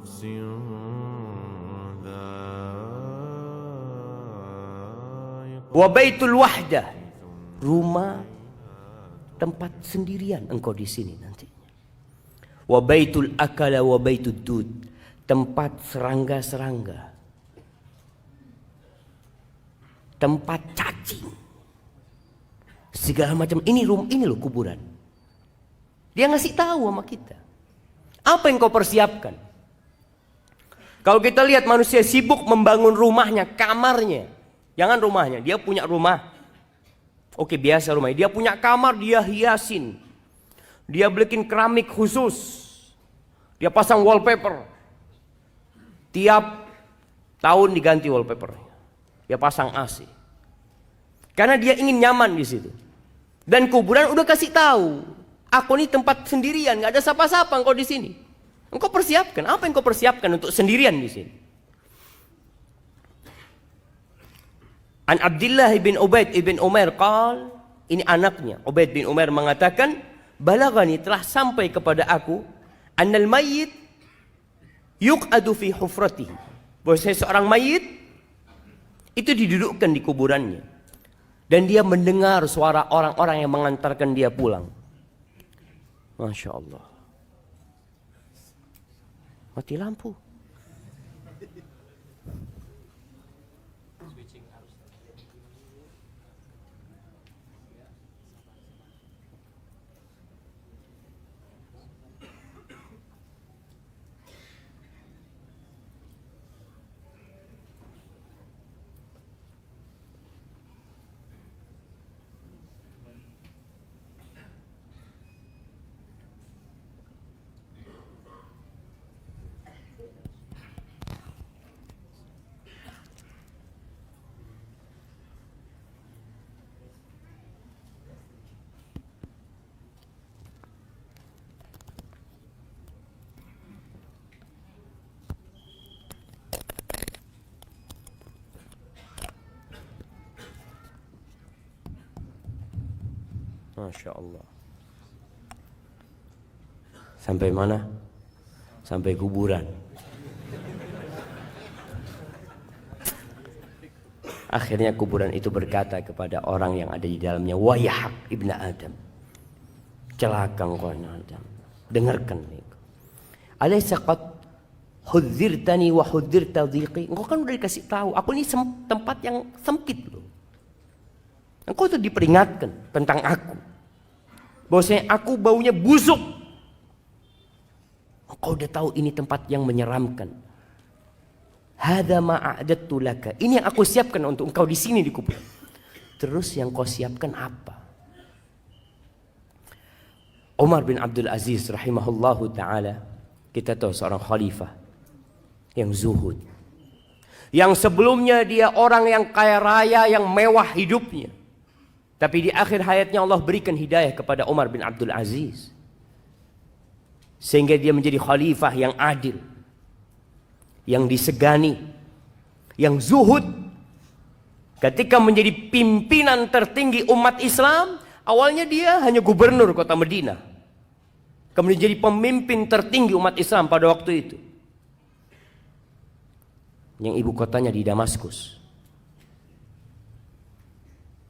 نفس ذائقة. Wa baitul wahdah, rumah tempat sendirian engkau di sini nantinya. Wa baitul akala wa baitud dud, tempat serangga-serangga, tempat cacing, segala macam. Ini loh kuburan. Dia ngasih tahu sama kita apa yang kau persiapkan. Kalau kita lihat manusia sibuk membangun rumahnya, kamarnya, jangan rumahnya, dia punya rumah. Oke, biasa rumahnya, dia punya kamar, dia hiasin, dia bikin keramik khusus, dia pasang wallpaper, tiap tahun diganti wallpapernya, dia pasang AC, karena dia ingin nyaman di situ. Dan kuburan udah kasih tahu, aku ini tempat sendirian, nggak ada siapa-siapa engkau di sini. Engkau persiapkan apa yang kau persiapkan untuk sendirian di sini? An Abdullah bin Ubaid bin Umair qal, ini anaknya Ubaid bin Umair mengatakan, balagani, telah sampai kepada aku, annal mayyit yuqadu fi hufratihi, bahwa seorang mayit itu didudukkan di kuburannya dan dia mendengar suara orang-orang yang mengantarkan dia pulang. Masya Allah. Mati lampu. Masya Allah. Sampai mana? Sampai kuburan. Akhirnya kuburan itu berkata kepada orang yang ada di dalamnya, wayahak ibnu Adam, celaka engkau Adam, dengarkan nih. Alaysa qad hudzirtani wa hudzirta dhiqi, engkau kan udah dikasih tahu, aku ini tempat yang sempit loh. Engkau tuh diperingatkan tentang aku, bahwasanya aku baunya busuk. Engkau udah tahu ini tempat yang menyeramkan. Hadza ma a'dadtu laka, ini yang aku siapkan untuk engkau di sini di kubur. Terus yang kau siapkan apa? Umar bin Abdul Aziz rahimahullahu taala, kita tahu seorang khalifah yang zuhud, yang sebelumnya dia orang yang kaya raya, yang mewah hidupnya. Tapi di akhir hayatnya Allah berikan hidayah kepada Umar bin Abdul Aziz, sehingga dia menjadi khalifah yang adil, yang disegani, yang zuhud. Ketika menjadi pimpinan tertinggi umat Islam, awalnya dia hanya gubernur kota Madinah, kemudian jadi pemimpin tertinggi umat Islam pada waktu itu, yang ibu kotanya di Damaskus.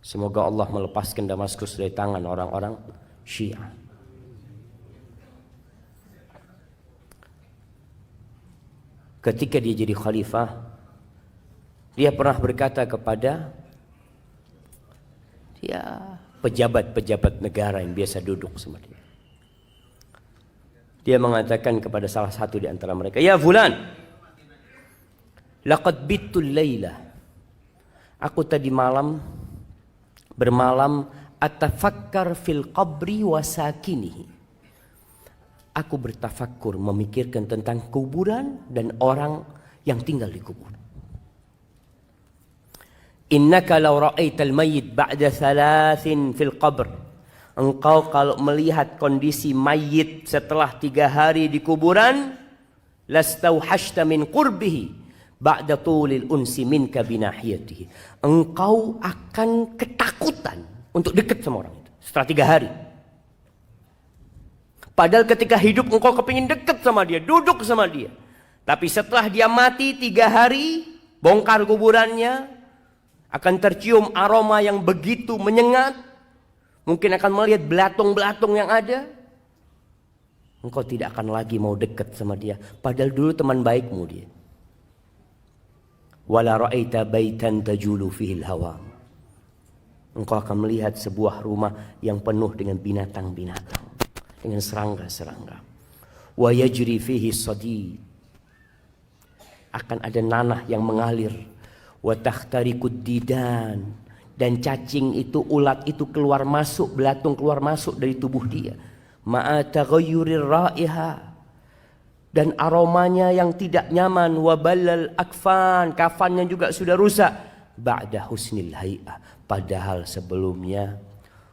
Semoga Allah melepaskan Damaskus dari tangan orang-orang Syiah. Ketika dia jadi khalifah, dia pernah berkata kepada pejabat-pejabat negara yang biasa duduk sama dia. Dia mengatakan kepada salah satu di antara mereka, ya fulan, laqad bittul layla, aku tadi malam bermalam, atafakkar fil qabri wa sakinihi, aku bertafakkur, memikirkan tentang kuburan dan orang yang tinggal di kubur. Innaka law ra'aital mayyit ba'da thalathin fil qabr, engkau kalau melihat kondisi mayit setelah 3 hari di kuburan, lastauhashta min qurbihi ba'da tulil unsi minka binahiyatihi, engkau akan ketakutan untuk dekat sama orang itu setelah 3 hari. Padahal ketika hidup engkau kepingin dekat sama dia, duduk sama dia. Tapi setelah dia mati 3 hari, bongkar kuburannya, akan tercium aroma yang begitu menyengat. Mungkin akan melihat belatung-belatung yang ada. Engkau tidak akan lagi mau dekat sama dia. Padahal dulu teman baikmu dia. Wala ra'aita baitan tajulu fihil hawa. Engkau akan melihat sebuah rumah yang penuh dengan binatang-binatang, dengan serangga-serangga. Wa yajri fihi sadid. Akan ada nanah yang mengalir. Wa takhtarikud didan. Dan cacing itu, ulat itu keluar masuk, belatung keluar masuk dari tubuh dia. Ma'a taghayyurir raiha. Dan aromanya yang tidak nyaman. Wa balal akfan. Kafannya juga sudah rusak. Ba'da husnil hay'ah. Padahal sebelumnya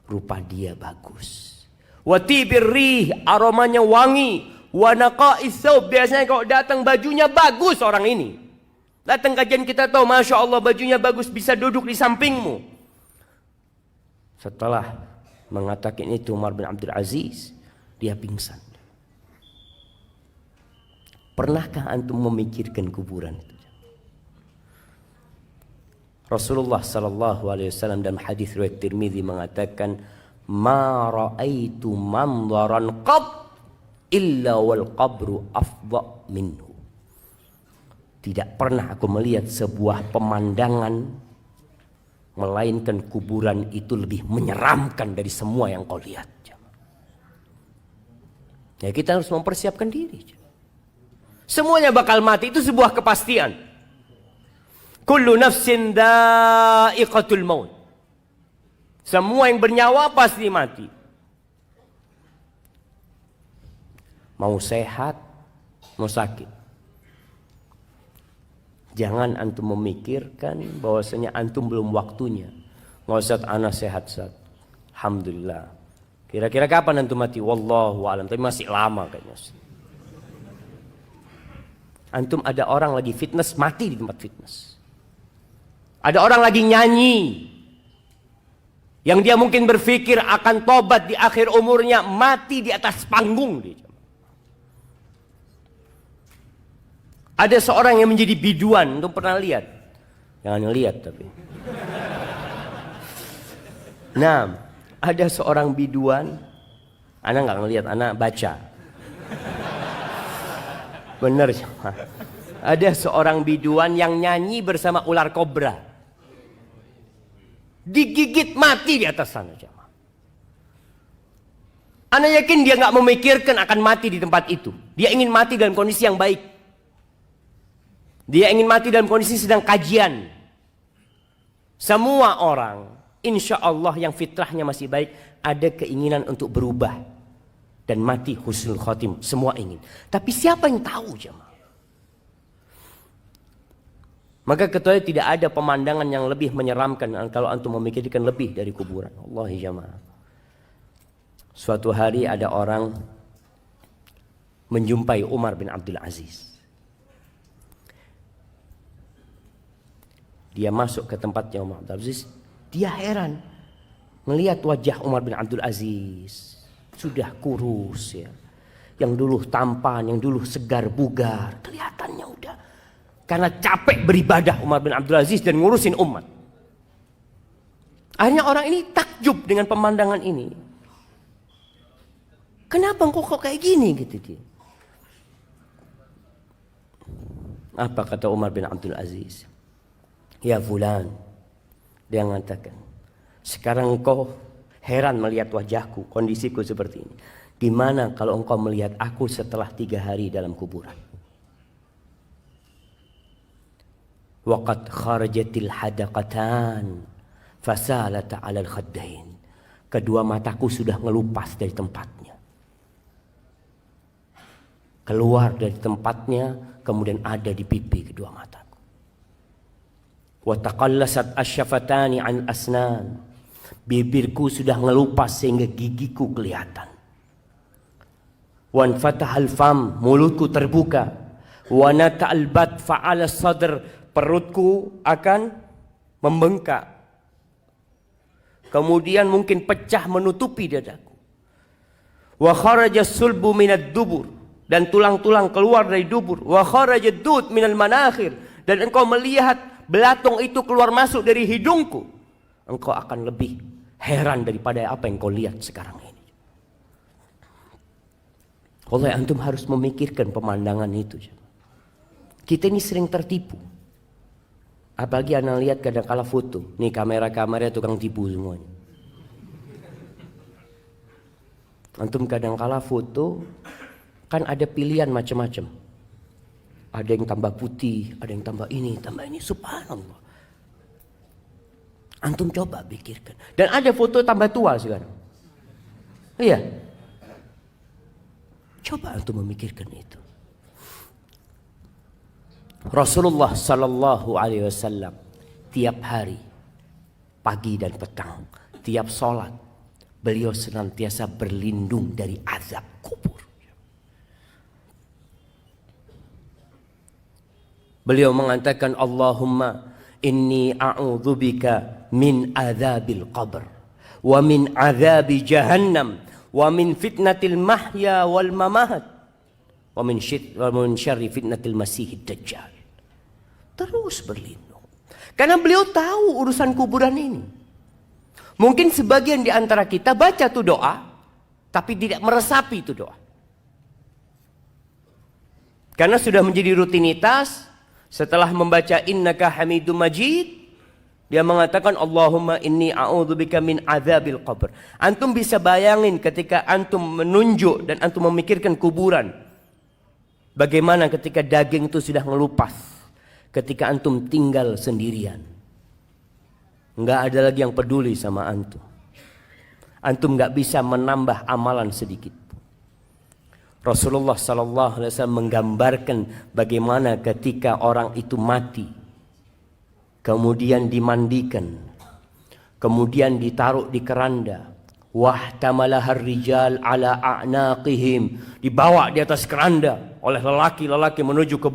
rupa dia bagus. Wa tibir rih, aromanya wangi. Wa naqa'is thawb, biasanya kalau datang bajunya bagus orang ini. Datang kajian kita tahu, Masya Allah bajunya bagus, bisa duduk di sampingmu. Setelah mengatakan itu Umar bin Abdul Aziz, dia pingsan. Pernahkah antum memikirkan kuburan itu? Rasulullah sallallahu alaihi wasallam dalam hadis riwayat Tirmizi mengatakan, "Ma ra'aitu manzaran qab illa wal qabru afdha minhu." Tidak pernah aku melihat sebuah pemandangan melainkan kuburan itu lebih menyeramkan dari semua yang kau lihat. Ya, kita harus mempersiapkan diri. Semuanya bakal mati, itu sebuah kepastian. Kullu nafsin dha'iqatul maut. Semua yang bernyawa pasti mati. Mau sehat, mau sakit. Jangan antum memikirkan bahwasanya antum belum waktunya. Nggak ana sehat saat. Alhamdulillah. Kira-kira kapan antum mati? Wallahu a'lam. Tapi masih lama kayaknya. Antum ada orang lagi fitness, mati di tempat fitness. Ada orang lagi nyanyi, yang dia mungkin berpikir akan tobat di akhir umurnya, mati di atas panggung. Ada seorang yang menjadi biduan, untuk pernah lihat? Jangan lihat tapi. Nah, ada seorang biduan, anak nggak ngelihat, anak baca. Bener, ada seorang biduan yang nyanyi bersama ular kobra. Digigit mati di atas sana. Ana yakin dia nggak memikirkan akan mati di tempat itu. Dia ingin mati dalam kondisi yang baik. Dia ingin mati dalam kondisi sedang kajian. Semua orang, insya Allah yang fitrahnya masih baik, ada keinginan untuk berubah dan mati husnul khotim. Semua ingin. Tapi siapa yang tahu jemaah? Maka kecuali tidak ada pemandangan yang lebih menyeramkan kalau antum memikirkan lebih dari kuburan. Wallahi jamaah. Suatu hari ada orang menjumpai Umar bin Abdul Aziz. Dia masuk ke tempatnya Umar bin Abdul Aziz. Dia heran melihat wajah Umar bin Abdul Aziz. Sudah kurus ya. Yang dulu tampan, yang dulu segar bugar. Kelihatannya udah. Karena capek beribadah Umar bin Abdul Aziz dan ngurusin umat. Akhirnya orang ini takjub dengan pemandangan ini. Kenapa engkau kok kayak gini gitu dia. Apa kata Umar bin Abdul Aziz? Ya fulan. Dia mengatakan, sekarang engkau heran melihat wajahku, kondisiku seperti ini. Gimana kalau engkau melihat aku setelah 3 hari dalam kuburan? Waqad kharajatil hadaqatan fasalata 'alal khaddain. Kedua mataku sudah ngelupas dari tempatnya. Keluar dari tempatnya, kemudian ada di pipi kedua mataku. Wa taqallasat asyafatani 'an asnan. Bibirku sudah ngelupas sehingga gigiku kelihatan. Wan fatahal fam, mulutku terbuka. Wa nata'al bat fa'ala sadr, perutku akan membengkak. Kemudian mungkin pecah menutupi dadaku. Wa kharaja sulbu minad dubur, dan tulang-tulang keluar dari dubur. Wa kharajad dud minal manakhir, dan engkau melihat belatung itu keluar masuk dari hidungku, engkau akan lebih heran daripada apa yang kau lihat sekarang ini. Oleh antum harus memikirkan pemandangan itu. Kita ini sering tertipu. Apalagi anak lihat kadang-kala foto. Nih kamera-kamera tukang tipu semuanya. Antum kadang-kala foto kan ada pilihan macam-macam. Ada yang tambah putih, ada yang tambah ini, subhanallah. Antum coba pikirkan. Dan ada foto tambah tua sekarang. Iya. Coba antum memikirkan itu. Rasulullah sallallahu alaihi wasallam tiap hari, pagi dan petang, tiap sholat, beliau senantiasa berlindung dari azab kubur. Beliau mengatakan, Allahumma inni a'udzubika min azabil qabr, wa min azabi jahannam, wa min fitnatil mahya wal mamat, wa min syarri fitnatil masihid dajjal. Terus berlindung. Karena beliau tahu urusan kuburan ini. Mungkin sebagian di antara kita baca tuh doa, tapi tidak meresapi itu doa. Karena sudah menjadi rutinitas, setelah membaca innaka hamidum majid, dia mengatakan Allahumma inni a'udzubika min azabil qabr. Antum bisa bayangin ketika antum menunjuk dan antum memikirkan kuburan. Bagaimana ketika daging itu sudah ngelupas. Ketika antum tinggal sendirian. Enggak ada lagi yang peduli sama antum. Antum enggak bisa menambah amalan sedikit. Rasulullah sallallahu alaihi wasallam menggambarkan bagaimana ketika orang itu mati, kemudian dimandikan, kemudian ditaruh di keranda, wahtamalahar rijal ala a'naqihim, dibawa di atas keranda oleh lelaki-lelaki menuju ke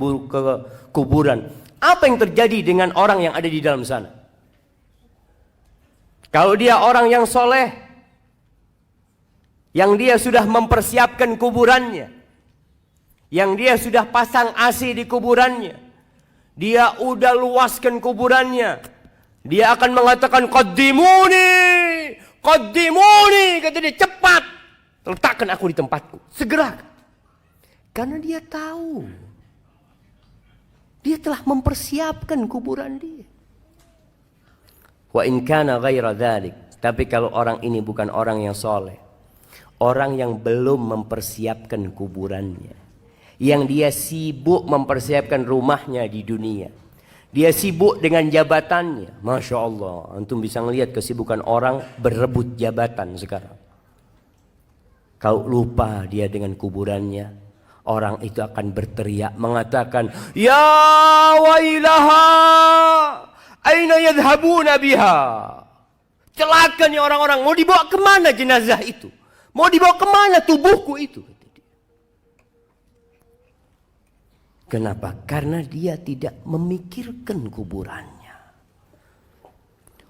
kuburan. Apa yang terjadi dengan orang yang ada di dalam sana? Kalau dia orang yang soleh, yang dia sudah mempersiapkan kuburannya, yang dia sudah pasang AC di kuburannya, dia udah luaskan kuburannya, dia akan mengatakan qaddimuni, qaddimuni, kata dia, cepat letakkan aku di tempatku, segera. Karena dia tahu, dia telah mempersiapkan kuburan dia. Wa in kana ghaira dzalik, tapi kalau orang ini bukan orang yang soleh, orang yang belum mempersiapkan kuburannya, yang dia sibuk mempersiapkan rumahnya di dunia, dia sibuk dengan jabatannya. Masya Allah, antum bisa ngelihat kesibukan orang berebut jabatan sekarang. Kalau lupa dia dengan kuburannya, orang itu akan berteriak mengatakan, ya wailaha, aina yadhhabuna biha. Celaka nih orang-orang, mau dibawa kemana jenazah itu? Mau dibawa kemana tubuhku itu? Kenapa? Karena dia tidak memikirkan kuburannya.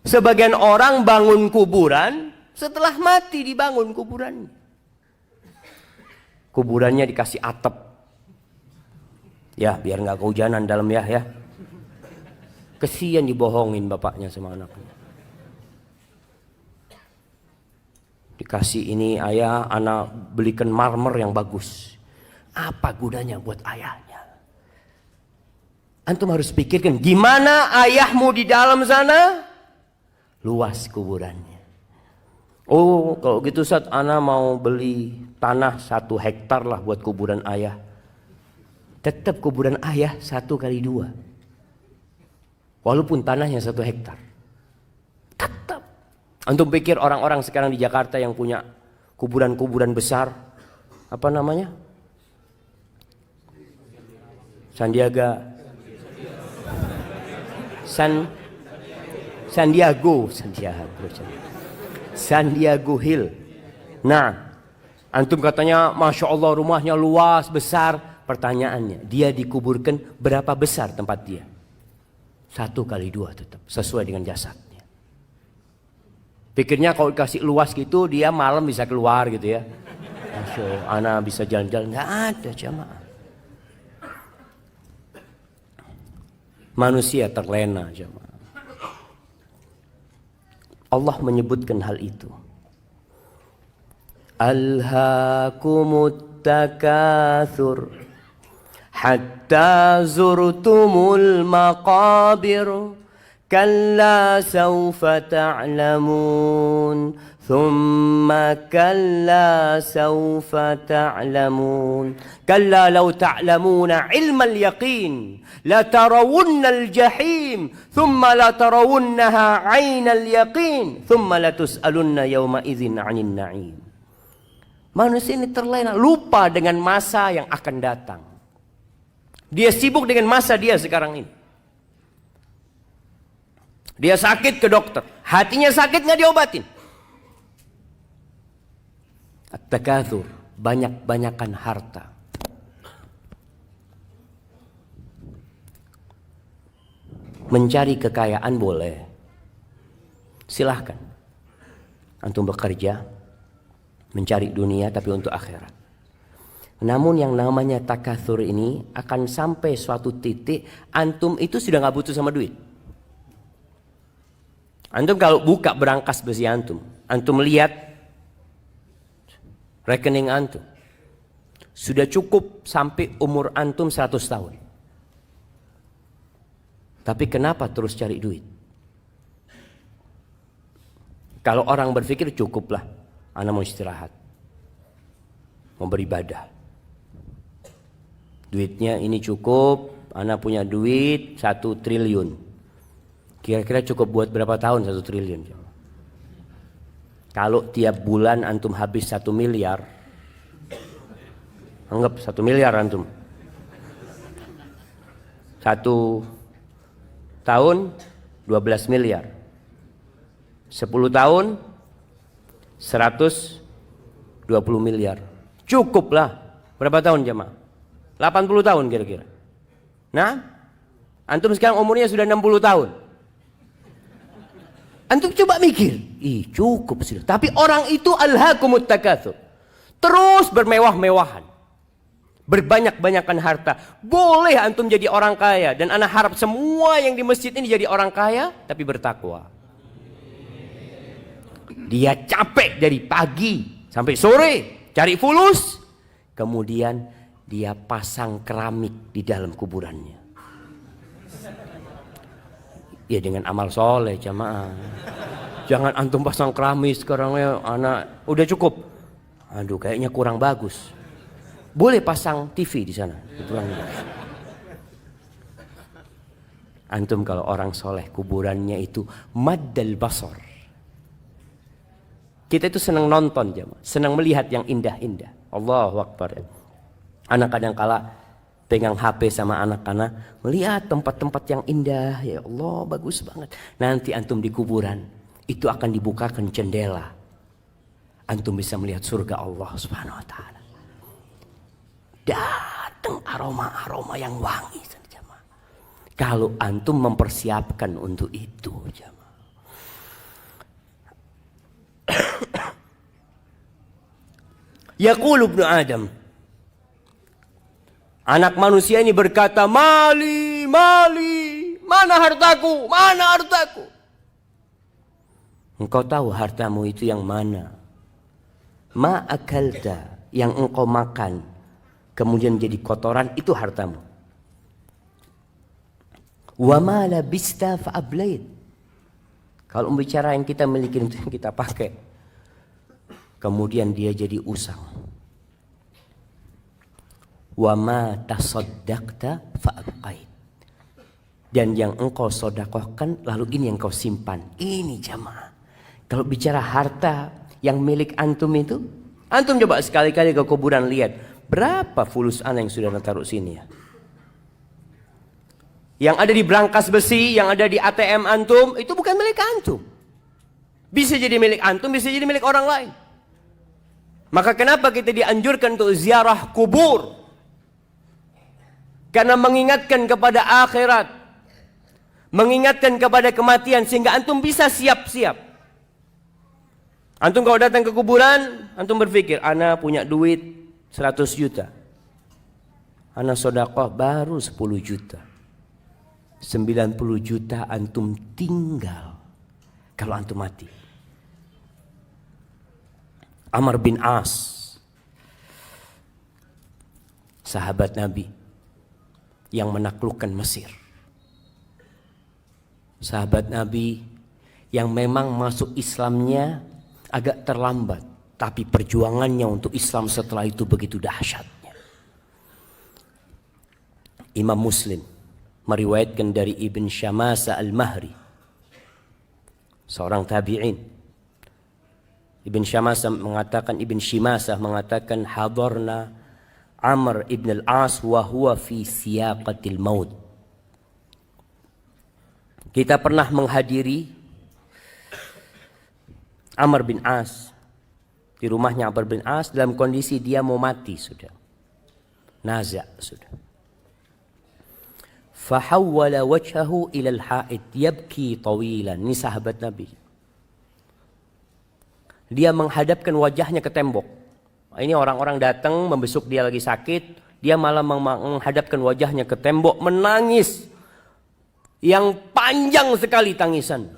Sebagian orang bangun kuburan, setelah mati dibangun kuburannya. Kuburannya dikasih atap. Ya, biar nggak kehujanan dalam ya. Kesian dibohongin bapaknya sama anaknya. Dikasih ini, ayah, anak belikan marmer yang bagus. Apa gunanya buat ayahnya? Antum harus pikirkan, gimana ayahmu di dalam sana? Luas kuburannya. Oh, kalau gitu Ustaz, ana mau beli tanah 1 hektar lah buat kuburan ayah. Tetap kuburan ayah 1x2. Walaupun tanahnya 1 hektar. Tetap. Antum pikir orang-orang sekarang di Jakarta yang punya kuburan-kuburan besar, apa namanya? Sandiago Hill. Nah, antum katanya Masya Allah rumahnya luas, besar. Pertanyaannya, dia dikuburkan berapa besar tempat dia? 1x2 tetap, sesuai dengan jasadnya. Pikirnya kalau dikasih luas gitu, dia malam bisa keluar gitu ya. Ana bisa jalan-jalan. Nggak ada jamaah. Manusia terlena jamaah. Allah menyebutkan hal itu. Alhaakumut takatsur hatta zurtumul maqabir kalla sawfa ta'lamun thumma kalla sawfa ta'lamun kalla law ta'lamuna ilmal yaqin la tarawunnal jahim thumma la tarawunnaha 'ainal yaqin thumma la tus'alunna yawma idzin 'anil na'im. Manusia ini terlena, lupa dengan masa yang akan datang. Dia sibuk dengan masa dia sekarang ini. Dia sakit ke dokter, hatinya sakit nggak diobatin. At-takatsur, banyak-banyakan harta. Mencari kekayaan boleh, silahkan. Antum bekerja, mencari dunia tapi untuk akhirat. Namun yang namanya takatsur ini akan sampai suatu titik antum itu sudah nggak butuh sama duit. Antum kalau buka berangkas besi antum lihat rekening antum sudah cukup sampai umur antum 100 tahun. Tapi kenapa terus cari duit? Kalau orang berpikir cukuplah, ana mau istirahat, mau beribadah. Duitnya ini cukup, ana punya duit 1 triliun. Kira-kira cukup buat berapa tahun 1 triliun? Kalau tiap bulan antum habis 1 miliar, anggap 1 miliar antum. 1 tahun 12 miliar. 10 tahun 120 miliar. Cukuplah. Berapa tahun jemaah? 80 tahun kira-kira. Nah, antum sekarang umurnya sudah 60 tahun. Antum coba mikir, cukup sudah. Tapi orang itu alhaakumut takatsur. Terus bermewah-mewahan. Berbanyak-banyakan harta. Boleh antum jadi orang kaya. Dan ana harap semua yang di masjid ini jadi orang kaya, tapi bertakwa. Dia capek dari pagi sampai sore cari fulus, kemudian dia pasang keramik di dalam kuburannya. Ya dengan amal soleh jamaah. Jangan antum pasang keramik sekarang ya anak udah cukup. Aduh kayaknya kurang bagus. Boleh pasang TV di sana. Antum kalau orang soleh kuburannya itu maddal basar. Kita itu senang nonton jemaah, senang melihat yang indah-indah. Allahu Akbar. Anak kadang kala pegang HP sama anak-anak, melihat tempat-tempat yang indah. Ya Allah, bagus banget. Nanti antum di kuburan, itu akan dibukakan jendela. Antum bisa melihat surga Allah Subhanahu wa taala. Datang aroma-aroma yang wangi jemaah. Kalau antum mempersiapkan untuk itu jemaah. Yaqulu ibnu Adam, anak manusia ini berkata, mali, mali, mana hartaku, mana hartaku. Engkau tahu hartamu itu yang mana? Ma akalta, yang engkau makan kemudian jadi kotoran, itu hartamu. Wa ma labista fa ablait. Kalau bicara yang kita miliki itu yang kita pakai, kemudian dia jadi usang. Wa ma tasaddaqta fa abqait. Dan yang engkau sedekahkan lalu ini yang kau simpan. Ini jamaah. Kalau bicara harta yang milik antum itu, antum coba sekali-kali ke kuburan lihat berapa fulus ana yang sudah taruh sini ya. Yang ada di brankas besi, yang ada di ATM antum, itu bukan milik antum. Bisa jadi milik antum, bisa jadi milik orang lain. Maka kenapa kita dianjurkan untuk ziarah kubur? Karena mengingatkan kepada akhirat, mengingatkan kepada kematian, sehingga antum bisa siap-siap. Antum kalau datang ke kuburan, antum berpikir, ana punya duit 100 juta. Ana sedekah baru 10 juta. 90 juta antum tinggal kalau antum mati. Amr bin As, sahabat Nabi yang menaklukkan Mesir. Sahabat Nabi yang memang masuk Islamnya agak terlambat, tapi perjuangannya untuk Islam setelah itu begitu dahsyatnya. Imam Muslim meriwayatkan dari Ibn Syamasa al-Mahri, seorang tabi'in. Ibn Syamasa mengatakan hadarna Amr ibn al-As wa huwa fi siyaqatil maut. Kita pernah menghadiri Amr bin As di rumahnya. Amr bin As dalam kondisi dia mau mati sudah. Naza sudah. Fahawwala wajhahu ila al-ha'id yabki tawilan. Ini sahabat Nabi. Dia menghadapkan wajahnya ke tembok. Ini orang-orang datang membesuk dia lagi sakit, dia malah menghadapkan wajahnya ke tembok menangis. Yang panjang sekali tangisan.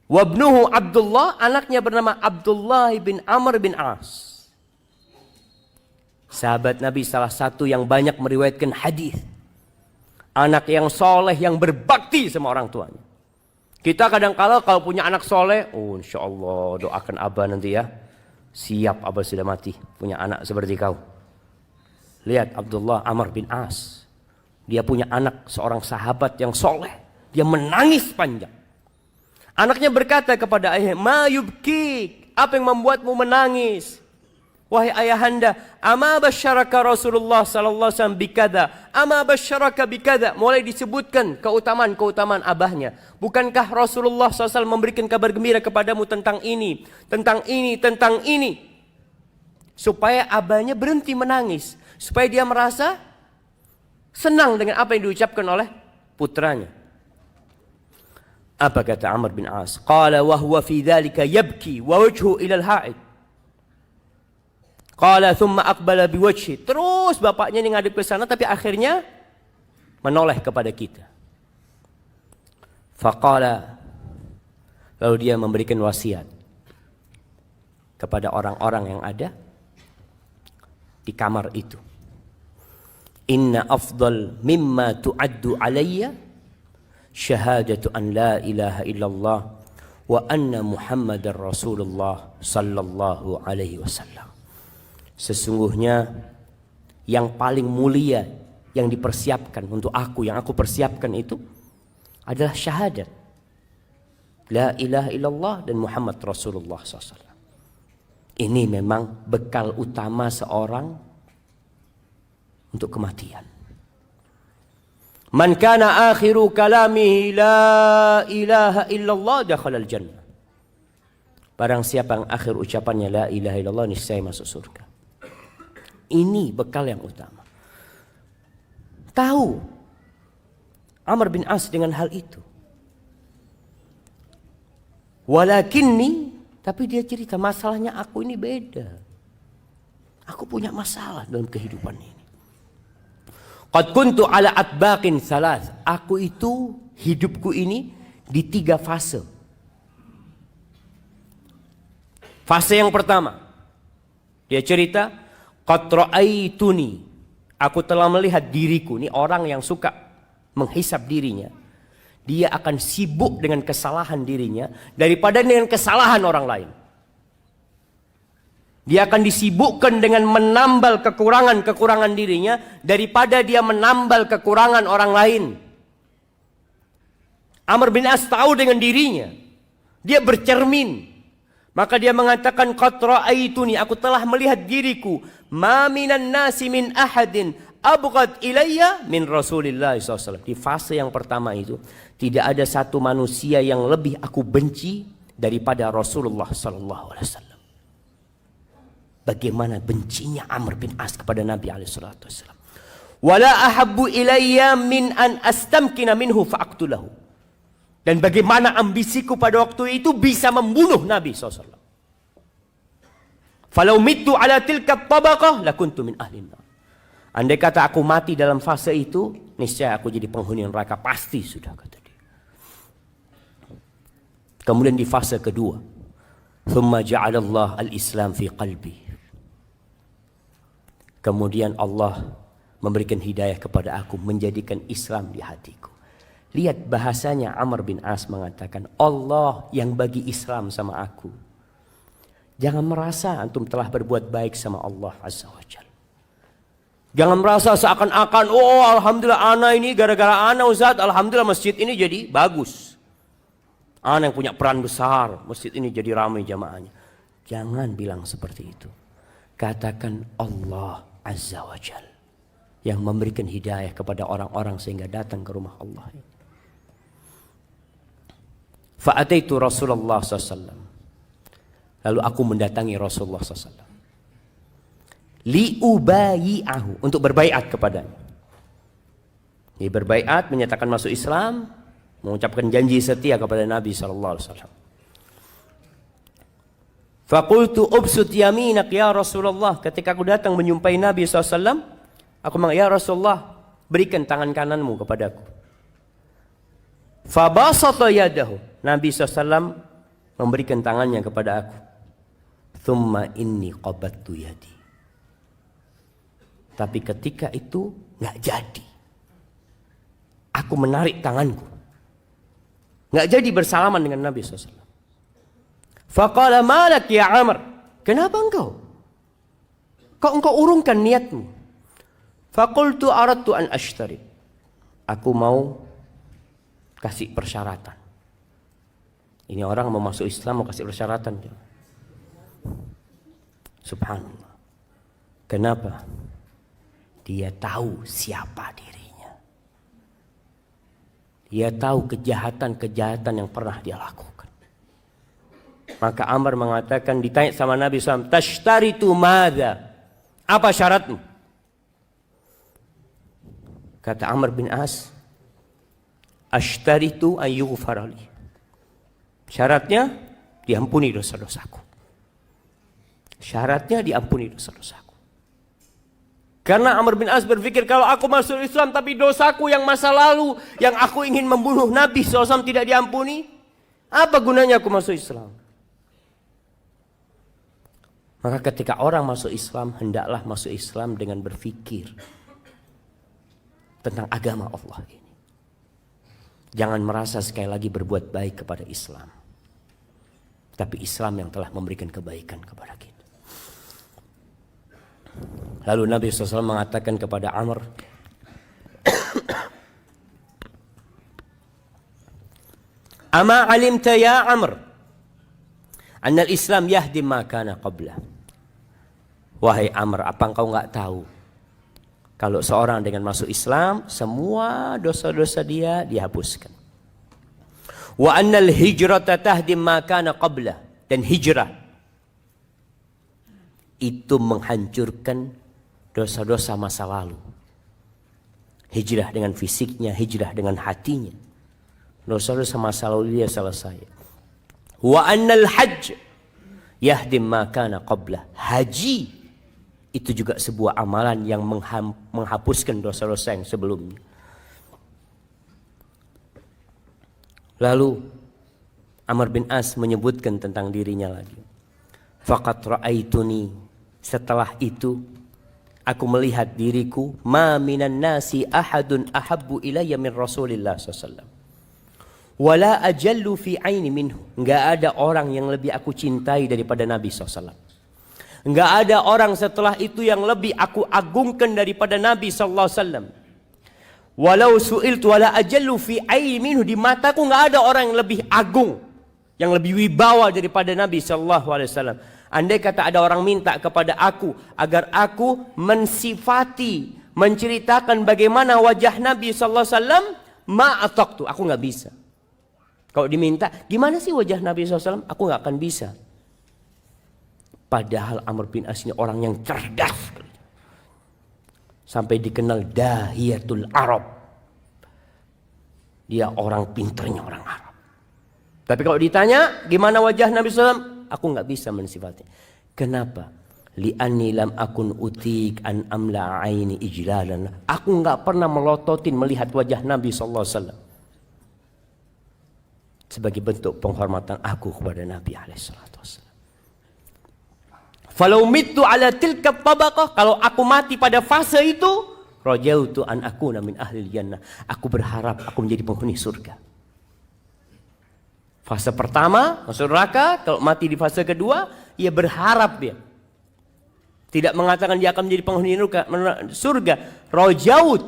Wabnuhu Abdullah, anaknya bernama Abdullah bin Amr bin As. Sahabat Nabi salah satu yang banyak meriwayatkan hadis. Anak yang soleh, yang berbakti sama orang tuanya. Kita kadang-kala kalau punya anak soleh, oh insya Allah doakan abah nanti ya. Siap abah sudah mati, punya anak seperti kau. Lihat Abdullah Amr bin As. Dia punya anak seorang sahabat yang soleh. Dia menangis panjang. Anaknya berkata kepada ayah, ma yubkik, apa yang membuatmu menangis? Wahai ayahanda, ama basyaraka Rasulullah sallallahu alaihi wasallam bikada, ama basyaraka bikada. Mulai disebutkan keutamaan-keutamaan abahnya. Bukankah Rasulullah SAW memberikan kabar gembira kepadamu tentang ini, tentang ini, tentang ini? Supaya abahnya berhenti menangis, supaya dia merasa senang dengan apa yang diucapkan oleh putranya. Apa kata Amr bin As? Qala wa huwa fi dhalika yabki wa wajhu ila al-ha'id. Qala thumma aqbala biwajhi. Terus bapaknya ini ngadep ke sana, tapi akhirnya menoleh kepada kita. Faqala, lalu dia memberikan wasiat kepada orang-orang yang ada di kamar itu. Inna afdal mimma tu'addu alayya syahadatu an la ilaha illallah wa anna Muhammadar Rasulullah sallallahu alaihi wasallam. Sesungguhnya yang paling mulia yang dipersiapkan untuk aku, yang aku persiapkan itu adalah syahadat la ilaha illallah dan Muhammad Rasulullah SAW. Ini memang bekal utama seorang untuk kematian. Man kana akhiru kalamihi la ilaha illallah dakhala al-jannah. Barang siapa yang akhir ucapannya la ilaha illallah, niscaya masuk surga. Ini bekal yang utama. Tahu Amr bin As dengan hal itu. Walakinni, tapi dia cerita masalahnya aku ini beda. Aku punya masalah dalam kehidupan ini. Qad kuntu ala atbaqin salas. Aku itu hidupku ini di 3 fase. Fase yang pertama, dia cerita, qad ra'aituni, aku telah melihat diriku. Ini orang yang suka menghisap dirinya. Dia akan sibuk dengan kesalahan dirinya daripada dengan kesalahan orang lain. Dia akan disibukkan dengan menambal kekurangan-kekurangan dirinya daripada dia menambal kekurangan orang lain. Amr bin As tahu dengan dirinya. Dia bercermin. Maka dia mengatakan, qad ra'aituni, aku telah melihat diriku. Ma minan nasi min ahadin abghad ilayya min Rasulillah SAW. Di fase yang pertama itu, tidak ada satu manusia yang lebih aku benci daripada Rasulullah SAW. Bagaimana bencinya Amr bin As kepada Nabi SAW. Wala ahabbu ilayya min an astamkina minhu fa'aqtulahu. Dan bagaimana ambisiku pada waktu itu bisa membunuh Nabi SAW. Falau mittu ala tilka tabaqah lakuntu min ahlin nar. Andai kata aku mati dalam fase itu, niscaya aku jadi penghuni neraka, pasti sudah, kata dia. Kemudian di fase kedua, thumma ja'alallah al-islam fi qalbi. Kemudian Allah memberikan hidayah kepada aku, menjadikan Islam di hatiku. Lihat bahasanya, Amr bin As mengatakan, Allah yang bagi Islam sama aku. Jangan merasa antum telah berbuat baik sama Allah Azza wa Jalla. Jangan merasa seakan-akan, oh alhamdulillah ana ini gara-gara ana Ustaz, alhamdulillah masjid ini jadi bagus. Ana yang punya peran besar, masjid ini jadi ramai jamaahnya. Jangan bilang seperti itu. Katakan Allah Azza wa Jalla yang memberikan hidayah kepada orang-orang sehingga datang ke rumah Allah. Fa'ataitu Rasulullah SAW. Lalu aku mendatangi Rasulullah SAW. Liubayi'ahu, untuk berbaiat kepadanya. Dia berbaiat, menyatakan masuk Islam, mengucapkan janji setia kepada Nabi SAW. Faqultu ubsut yaminak ya Rasulullah. Ketika aku datang menyumpai Nabi SAW, aku mengatakan, ya Rasulullah, berikan tangan kananmu kepadaku. Fabasata yadahu. Nabi SAW memberikan tangannya kepada aku. Thumma inni qabattu yadi. Tapi ketika itu nggak jadi. Aku menarik tanganku. Nggak jadi bersalaman dengan Nabi SAW. Faqala malak ya Amr. Kenapa engkau? Kok engkau urungkan niatmu? Faqultu aradtu an ashtari. Aku mau kasih persyaratan. Ini orang mau masuk Islam mau kasih persyaratan. Subhanallah. Kenapa? Dia tahu siapa dirinya. Dia tahu kejahatan-kejahatan yang pernah dia lakukan. Maka Amr mengatakan, ditanya sama Nabi SAW, tashtaritu madza? Apa syaratmu? Kata Amr bin As, ashtaritu an yughfara li. Syaratnya diampuni dosa-dosaku. Syaratnya diampuni dosa-dosaku. Karena Amr bin As berpikir, kalau aku masuk Islam tapi dosaku yang masa lalu, yang aku ingin membunuh Nabi SAW tidak diampuni, apa gunanya aku masuk Islam? Maka ketika orang masuk Islam, hendaklah masuk Islam dengan berpikir tentang agama Allah ini. Jangan merasa sekali lagi berbuat baik kepada Islam, tapi Islam yang telah memberikan kebaikan kepada kita. Lalu Nabi SAW mengatakan kepada Amr, Ama alimta ya Amr, anna al-Islam yahdim ma kana qabla. Wahai Amr, apa engkau enggak tahu kalau seorang dengan masuk Islam, semua dosa-dosa dia dihapuskan. Wa anna al-hijrata tahdim ma kana qabla, dan hijrah itu menghancurkan dosa-dosa masa lalu. Hijrah dengan fisiknya, hijrah dengan hatinya. Dosa-dosa masa lalu dia selesai. Wa annal hajj yahdim ma kana qabla. Haji itu juga sebuah amalan yang menghapuskan dosa-dosa yang sebelumnya. Lalu Amr bin As menyebutkan tentang dirinya lagi. Faqad ra'aituni, setelah itu aku melihat diriku, ma minan nasi ahadun ahabbu ilayya min Rasulillah sallallahu wala ajallu fi aini minhu. Enggak ada orang yang lebih aku cintai daripada Nabi sallallahu. Enggak ada orang setelah itu yang lebih aku agungkan daripada Nabi sallallahu alaihi wasallam. Walau su'iltu wala ajallu fi aini minhu, di mataku enggak ada orang yang lebih agung, yang lebih wibawa daripada Nabi sallallahu alaihi wasallam. Andai kata ada orang minta kepada aku agar aku mensifati, menceritakan bagaimana wajah Nabi sallallahu alaihi wasallam, ma'ataqtu, aku enggak bisa. Kalau diminta, gimana sih wajah Nabi SAW? Aku nggak akan bisa. Padahal Amr bin As ini orang yang cerdas. Sampai dikenal Dahiyatul Arab. Dia orang pinternya orang Arab. Tapi kalau ditanya gimana wajah Nabi SAW, aku nggak bisa mensifati. Kenapa? Li'anni lam akun utik an amla aini ijlalan. Aku nggak pernah melototin melihat wajah Nabi SAW sebagai bentuk penghormatan aku kepada Nabi SAW. Falau mittu ala tilka tabaqah, kalau aku mati pada fase itu, rajautu an akuna min ahli jannah. Aku berharap aku menjadi penghuni surga. Fase pertama masuk neraka, kalau mati di fase kedua, ia berharap dia. Tidak mengatakan dia akan menjadi penghuni surga. Rajaut.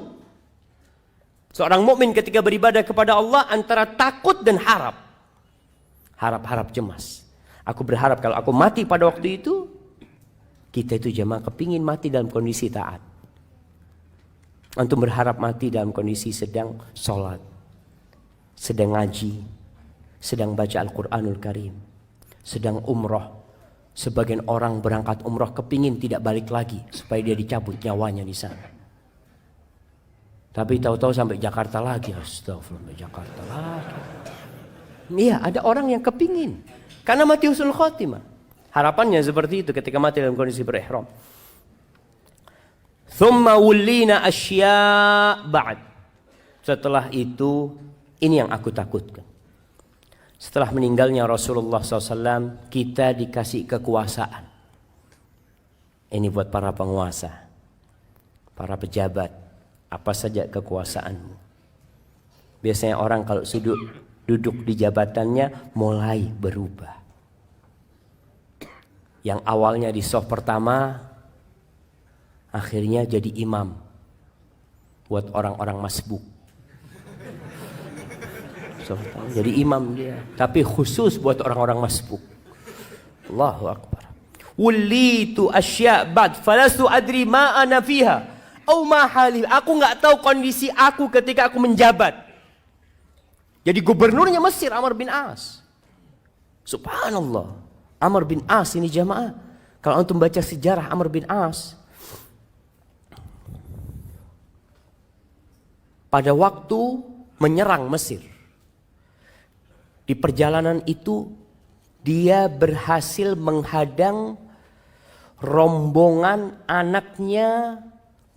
Seorang mukmin ketika beribadah kepada Allah antara takut dan harap. Harap-harap cemas. Aku berharap kalau aku mati pada waktu itu, kita itu jemaah kepingin mati dalam kondisi taat. Antum berharap mati dalam kondisi sedang sholat, sedang ngaji, sedang baca Al-Quranul Karim, sedang umroh. Sebagian orang berangkat umroh kepingin tidak balik lagi supaya dia dicabut nyawanya di sana. Tapi tahu-tahu sampai Jakarta lagi. Astagfirullah, sampai Jakarta lagi. Iya, ada orang yang kepingin karena mati husnul khotimah. Harapannya seperti itu ketika mati dalam kondisi berihram. Thumma wullina asya' ba'd. Setelah itu, ini yang aku takutkan. Setelah meninggalnya Rasulullah SAW, kita dikasih kekuasaan. Ini buat para penguasa, para pejabat, apa saja kekuasaanmu. Biasanya orang kalau duduk di jabatannya mulai berubah. Yang awalnya di soft pertama, akhirnya jadi imam buat orang-orang masbuk. Jadi imam dia, tapi khusus buat orang-orang masbuk. Allahu Akbar. Wulitu asya' ba'd falastu adri ma ana fiha au ma hali. Aku enggak tahu kondisi aku ketika aku menjabat. Jadi gubernurnya Mesir Amr bin As. Subhanallah. Amr bin As ini jamaah. Kalau antum baca sejarah Amr bin As, pada waktu menyerang Mesir, di perjalanan itu dia berhasil menghadang rombongan anaknya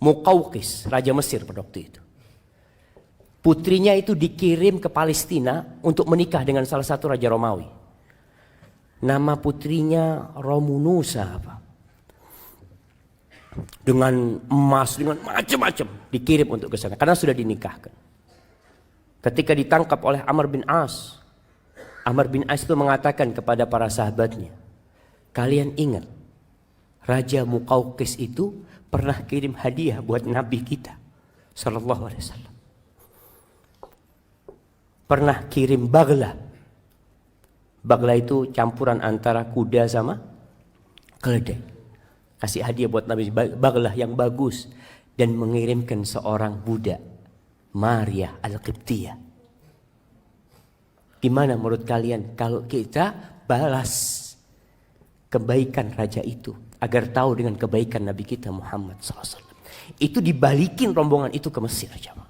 Muqawqis, Raja Mesir pada waktu itu. Putrinya itu dikirim ke Palestina untuk menikah dengan salah satu Raja Romawi. Nama putrinya Romunusa apa? Dengan emas, dengan macam-macam dikirim untuk ke sana karena sudah dinikahkan. Ketika ditangkap oleh Amr bin As, Amr bin As itu mengatakan kepada para sahabatnya, kalian ingat Raja Muqawqis itu pernah kirim hadiah buat Nabi kita sallallahu alaihi wasallam. Pernah kirim bagla. Bagla itu campuran antara kuda sama keledai. Kasih hadiah buat Nabi bagla yang bagus dan mengirimkan seorang budak, Maria Al-Qibtiyah. Gimana menurut kalian kalau kita balas kebaikan raja itu agar tahu dengan kebaikan Nabi kita Muhammad SAW? Itu dibalikin rombongan itu ke Mesir, jemaah.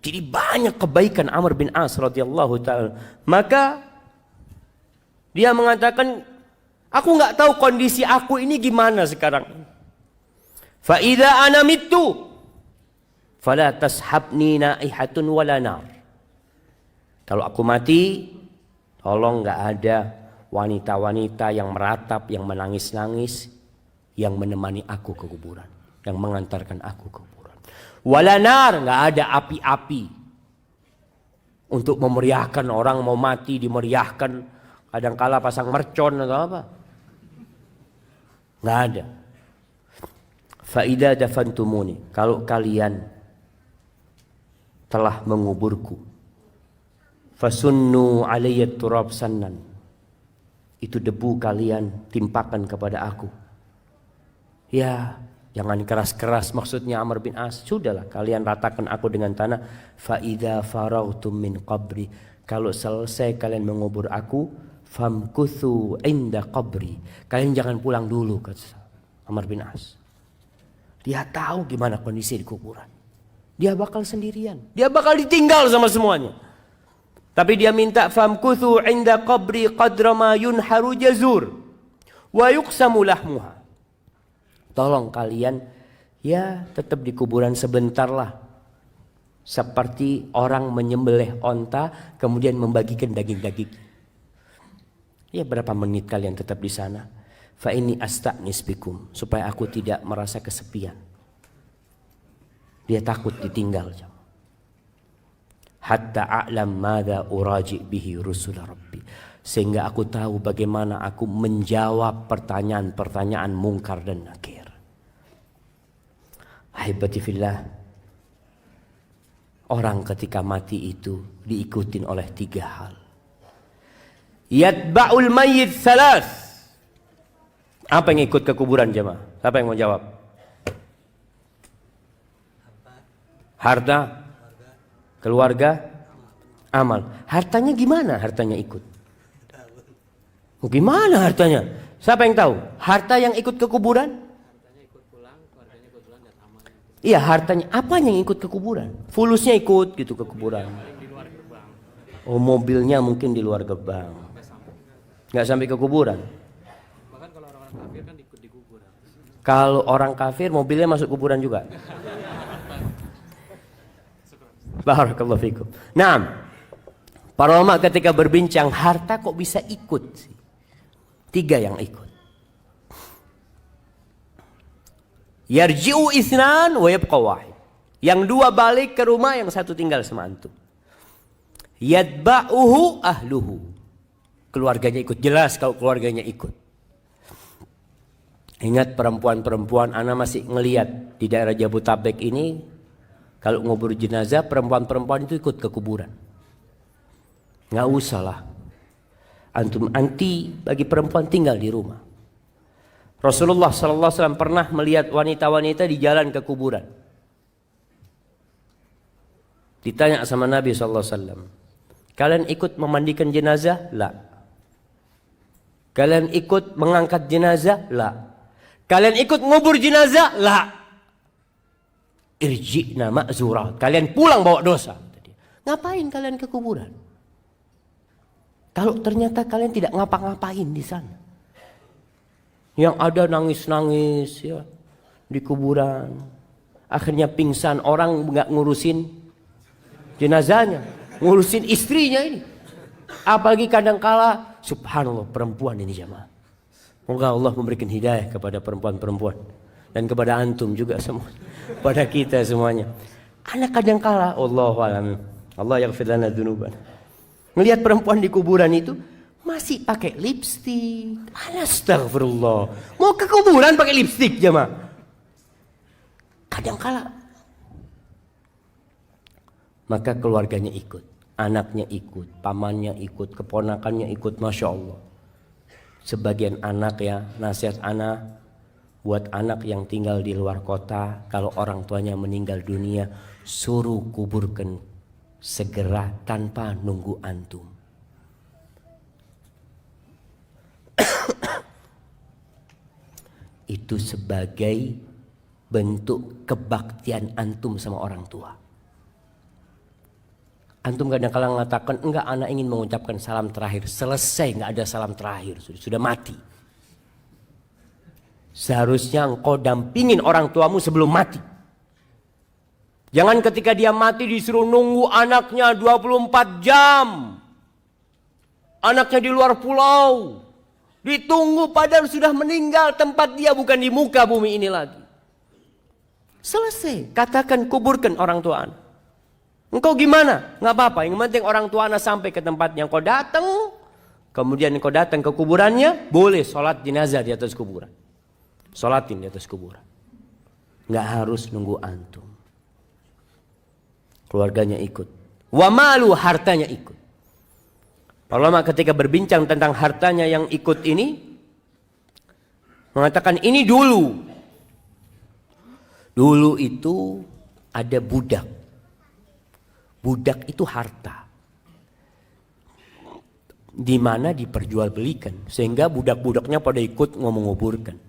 Jadi banyak kebaikan Amr bin As radhiyallahu taala. Maka dia mengatakan, aku nggak tahu kondisi aku ini gimana sekarang. Fa idza ana mittu fala tashabni naihatun wala nar. Kalau aku mati, tolong nggak ada wanita-wanita yang meratap, yang menangis-nangis, yang menemani aku ke kuburan, yang mengantarkan aku ke kuburan. Walanar, nggak ada api-api untuk memeriahkan orang mau mati, dimeriahkan. Kadangkala pasang mercon atau apa? Nggak ada. Faida dafantumuni, kalau kalian telah menguburku, fasunnu alayyat turab sannan, itu debu kalian timpakan kepada aku. Ya, jangan keras-keras maksudnya Amr bin As. Sudahlah kalian ratakan aku dengan tanah. Fa idza farautum min qabri, kalau selesai kalian mengubur aku, famkuthu inda qabri, kalian jangan pulang dulu, kata Amr bin As. Dia tahu gimana kondisi di kuburan. Dia bakal sendirian. Dia bakal ditinggal sama semuanya. Tapi dia minta famkuthu 'inda qabri qadra ma yunharu jazur wa yuqsamu lahmuha. Tolong kalian ya tetap di kuburan sebentar lah. Seperti orang menyembelih onta kemudian membagikan daging-daging. Ya berapa menit kalian tetap di sana. Fa ini asta'nis bikum, supaya aku tidak merasa kesepian. Dia takut ditinggal. Hatta a'lam madza uraji bihi rusul rabbi, sehingga aku tahu bagaimana aku menjawab pertanyaan-pertanyaan mungkar dan nakir. Ahibati fillah, orang ketika mati itu diikutin oleh 3 hal. Yatba'ul mayyit salas. Apa yang ikut ke kuburan jemaah? Siapa yang mau jawab? Harta, keluarga, amal. Hartanya gimana? Hartanya ikut. Gimana hartanya? Siapa yang tahu? Harta yang ikut ke kuburan? Hartanya ikut pulang, keluarganya ikut pulang dan amal. Iya, hartanya apa yang ikut ke kuburan? Fulusnya ikut gitu ke kuburan. Di luar gerbang. Oh, mobilnya mungkin di luar gerbang. Nggak sampai ke kuburan. Bahkan kalau orang-orang kafir kan ikut di kuburan. Kalau orang kafir mobilnya masuk kuburan juga. Barakallahu fikum. Nah, para ulama ketika berbincang harta kok bisa ikut sih? 3 yang ikut. Yarji'u isnan wa yabqa wahid. Yang 2 balik ke rumah, yang 1 tinggal sama antum. Yatba'uhu ahluhu. Keluarganya ikut. Jelas kalau keluarganya ikut. Ingat perempuan-perempuan, ana masih ngelihat di daerah Jabodetabek ini, kalau ngubur jenazah perempuan-perempuan itu ikut ke kuburan. Nggak usah lah. Antum anti bagi perempuan tinggal di rumah. Rasulullah SAW pernah melihat wanita-wanita di jalan ke kuburan. Ditanya sama Nabi SAW, kalian ikut memandikan jenazah? La. Kalian ikut mengangkat jenazah? La. Kalian ikut ngubur jenazah? La. Irji'na ma'zurat. Kalian pulang bawa dosa. Ngapain kalian ke kuburan? Kalau ternyata kalian tidak ngapa-ngapain di sana. Yang ada nangis-nangis ya di kuburan. Akhirnya pingsan, orang nggak ngurusin jenazahnya, ngurusin istrinya ini. Apalagi kadangkala, subhanallah, perempuan ini jemaah. Moga Allah memberikan hidayah kepada perempuan-perempuan dan kepada antum juga semua, pada kita semuanya. Anak kadangkala, Allahu a'lam, Allah yaghfir lana dzunubana. Melihat perempuan di kuburan itu masih pakai lipstik. Astagfirullah. Mau ke kuburan pakai lipstik jemaah. Kadangkala. Maka keluarganya ikut, anaknya ikut, pamannya ikut, keponakannya ikut, masya Allah. Sebagian anak ya, nasihat anak buat anak yang tinggal di luar kota, kalau orang tuanya meninggal dunia, suruh kuburkan segera tanpa nunggu antum. Itu sebagai bentuk kebaktian antum sama orang tua. Antum kadang-kadang mengatakan, enggak, anak ingin mengucapkan salam terakhir. Selesai, enggak ada salam terakhir, sudah mati. Seharusnya engkau dampingin orang tuamu sebelum mati. Jangan ketika dia mati disuruh nunggu anaknya 24 jam. Anaknya di luar pulau. Ditunggu padahal sudah meninggal, tempat dia bukan di muka bumi ini lagi. Selesai, katakan kuburkan orang tua anak. Engkau gimana? Nggak apa-apa, yang penting orang tua anak sampai ke tempatnya. Engkau datang, kemudian engkau datang ke kuburannya, boleh sholat jenazah di atas kuburan. Sholatin di atas kuburan. Nggak harus nunggu antum. Keluarganya ikut. Wa malu, hartanya ikut. Para ulama ketika berbincang tentang hartanya yang ikut ini, mengatakan ini dulu. Dulu itu ada budak. Budak itu harta. Di mana diperjualbelikan. Sehingga budak-budaknya pada ikut menguburkan.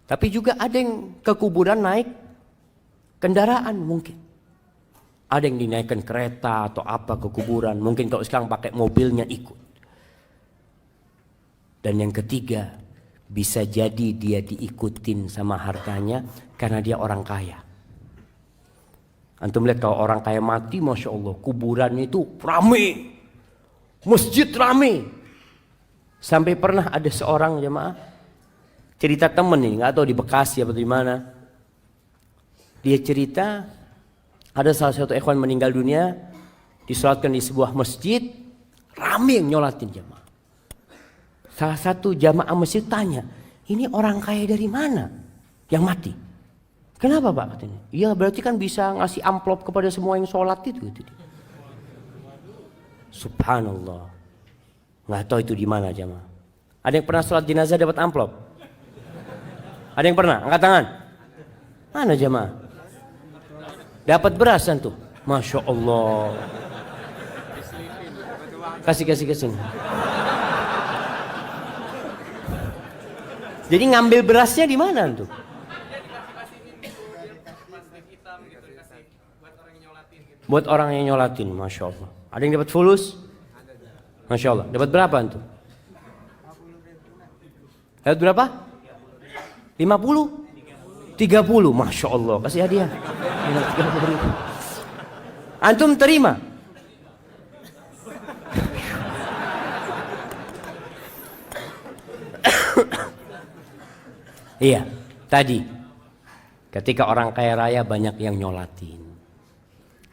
Tapi juga ada yang ke kuburan naik kendaraan mungkin. Ada yang dinaikkan kereta atau apa ke kuburan. Mungkin kalau sekarang pakai mobilnya ikut. Dan yang ketiga, bisa jadi dia diikutin sama hartanya karena dia orang kaya. Antum lihat kalau orang kaya mati, Masya Allah, kuburannya itu rame. Masjid rame. Sampai pernah ada seorang jemaah, cerita temen ini, nggak tahu di Bekasi atau di mana. Dia cerita, ada salah satu ikhwan meninggal dunia, disolatkan di sebuah masjid, rame yang nyolatin jemaah. Salah satu jamaah masjid tanya, ini orang kaya dari mana yang mati? Kenapa Pak? Katanya. Iya berarti kan bisa ngasih amplop kepada semua yang sholat itu. Subhanallah. Nggak tahu itu di mana jamaah. Ada yang pernah sholat jenazah dapat amplop? Ada yang pernah? Angkat tangan. Mana jamaah? Dapat beras tuh. Masya Allah. Kasih sini. Jadi ngambil berasnya di mana tuh? Buat orang yang nyolatin, Masya Allah. Ada yang dapat fulus? Masya Allah. Dapat berapa tuh? Dapat berapa? 50? 30, Masya Allah. Kasih hadiah. 30. Antum terima? Iya, tadi ketika orang kaya raya banyak yang nyolatin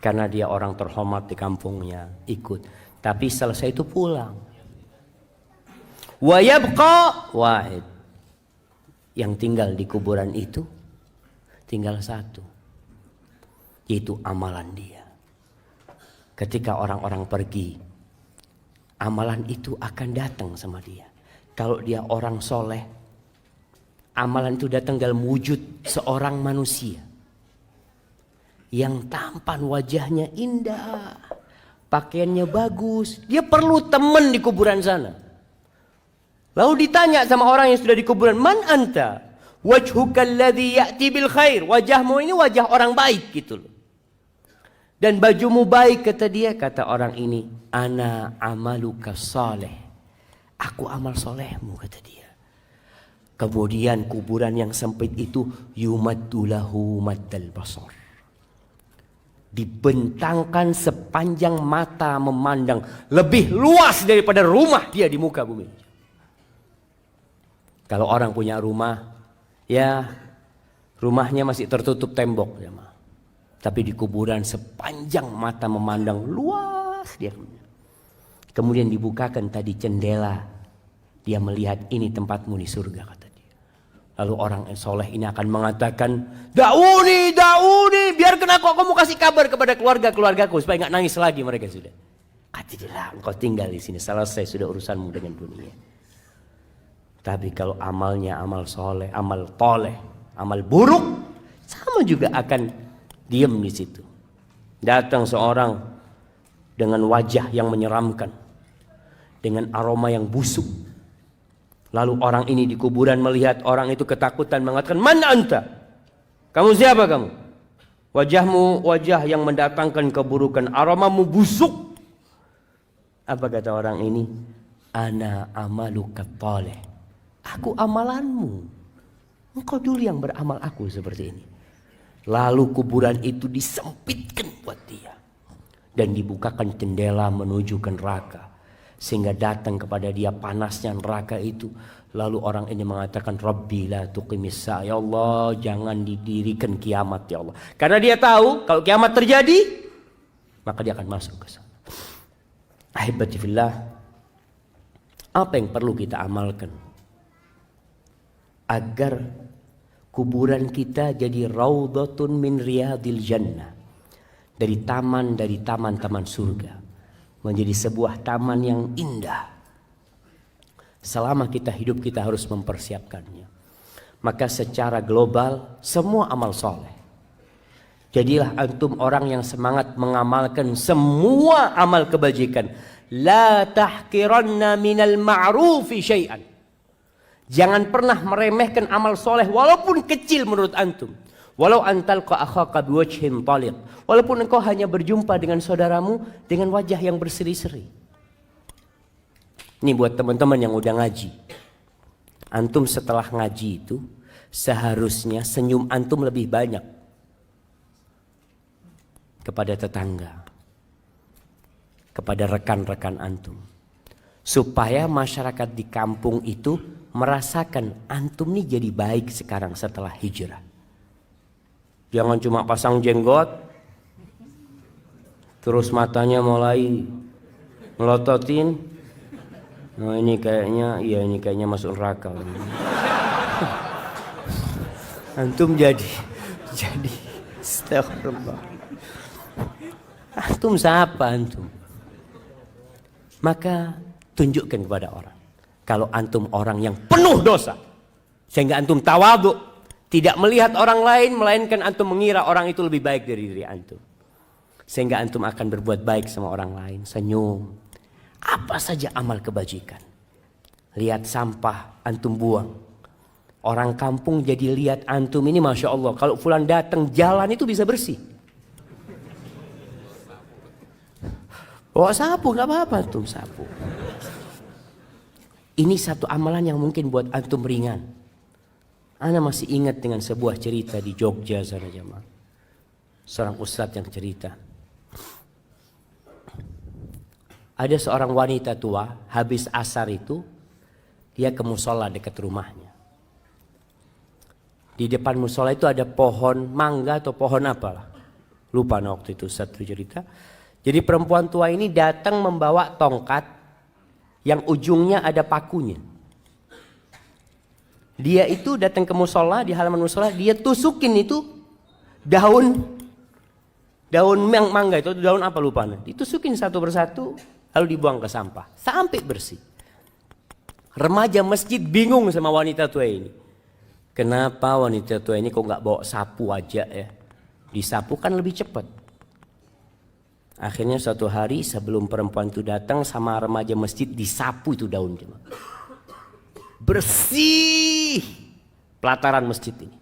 karena dia orang terhormat di kampungnya, ikut. Tapi selesai itu pulang. Wa yabqa wahid. Yang tinggal di kuburan itu tinggal satu, yaitu amalan dia. Ketika orang-orang pergi, amalan itu akan datang sama dia. Kalau dia orang soleh, amalan itu datang dalam wujud seorang manusia yang tampan, wajahnya indah, pakaiannya bagus. Dia perlu teman di kuburan sana. Lalu ditanya sama orang yang sudah di kuburan, man anta? Wajhuka alladhi ya'ti bil khair. Wajahmu ini wajah orang baik gitu loh. Dan bajumu baik, kata dia. Kata orang ini, ana amaluka saleh. Aku amal solehmu, kata dia. Kemudian kuburan yang sempit itu yumaddu lahu maddal basar. Dibentangkan sepanjang mata memandang, lebih luas daripada rumah dia di muka bumi. Kalau orang punya rumah, ya rumahnya masih tertutup tembok, ya, tapi di kuburan sepanjang mata memandang luas dia. Kemudian dibukakan tadi jendela, dia melihat ini tempatmu di surga, kata dia. Lalu orang soleh ini akan mengatakan, dauni, biarkan aku mau kasih kabar kepada keluargaku supaya nggak nangis lagi mereka sudah. Kata dia, engkau tinggal di sini, selesai sudah urusanmu dengan dunia. Tapi kalau amalnya amal soleh, amal toleh, amal buruk, sama juga akan diam di situ. Datang seorang dengan wajah yang menyeramkan, dengan aroma yang busuk. Lalu orang ini di kuburan melihat orang itu ketakutan mengatakan, man anta? Kamu siapa kamu? Wajahmu wajah yang mendatangkan keburukan, aromamu busuk. Apa kata orang ini? Ana amaluka toleh. Aku amalanmu. Engkau dulu yang beramal aku seperti ini. Lalu kuburan itu disempitkan buat dia. Dan dibukakan jendela menuju ke neraka. Sehingga datang kepada dia panasnya neraka itu. Lalu orang ini mengatakan, Rabbi la tuqimis sa'a. Ya Allah, jangan didirikan kiamat ya Allah. Karena dia tahu kalau kiamat terjadi, maka dia akan masuk ke sana. Ahibati fillah, apa yang perlu kita amalkan agar kuburan kita jadi raudhatun min riyadil jannah, dari taman-taman surga, menjadi sebuah taman yang indah. Selama kita hidup kita harus mempersiapkannya. Maka secara global semua amal soleh, jadilah antum orang yang semangat mengamalkan semua amal kebajikan. La tahqiranna minal ma'rufi syai'an. Jangan pernah meremehkan amal soleh walaupun kecil menurut antum. Walau antalqa akhaka biwajhin taliq. Walaupun engkau hanya berjumpa dengan saudaramu dengan wajah yang berseri-seri. Ini buat teman-teman yang udah ngaji. Antum setelah ngaji itu seharusnya senyum antum lebih banyak kepada tetangga, kepada rekan-rekan antum, supaya masyarakat di kampung itu merasakan antum nih jadi baik sekarang setelah hijrah. Jangan cuma pasang jenggot, terus matanya mulai melototin. Nah ini kayaknya masuk neraka. Antum jadi astagfirullah. Antum siapa antum? Maka tunjukkan kepada orang kalau antum orang yang penuh dosa, sehingga antum tawadhu, tidak melihat orang lain melainkan antum mengira orang itu lebih baik dari diri antum, sehingga antum akan berbuat baik sama orang lain. Senyum, apa saja amal kebajikan. Lihat sampah antum buang, orang kampung jadi lihat antum ini masya Allah, kalau fulan datang jalan itu bisa bersih. Bawa sapu nggak apa-apa, antum sapu. Ini satu amalan yang mungkin buat antum ringan. Ana masih ingat dengan sebuah cerita di Jogja sana jemaah. Seorang ustadz yang cerita. Ada seorang wanita tua, habis asar itu dia ke musola dekat rumahnya. Di depan musola itu ada pohon mangga atau pohon apalah. Lupa waktu itu satu cerita. Jadi perempuan tua ini datang membawa tongkat yang ujungnya ada pakunya. Dia itu datang ke musola, di halaman musola, dia tusukin itu daun mangga itu, daun apa lupa. Ditusukin satu persatu, lalu dibuang ke sampah sampai bersih. Remaja masjid bingung sama wanita tua ini. Kenapa wanita tua ini kok nggak bawa sapu aja ya? Disapu kan lebih cepat. Akhirnya suatu hari sebelum perempuan itu datang sama remaja masjid disapu itu daun. Bersih pelataran masjid ini.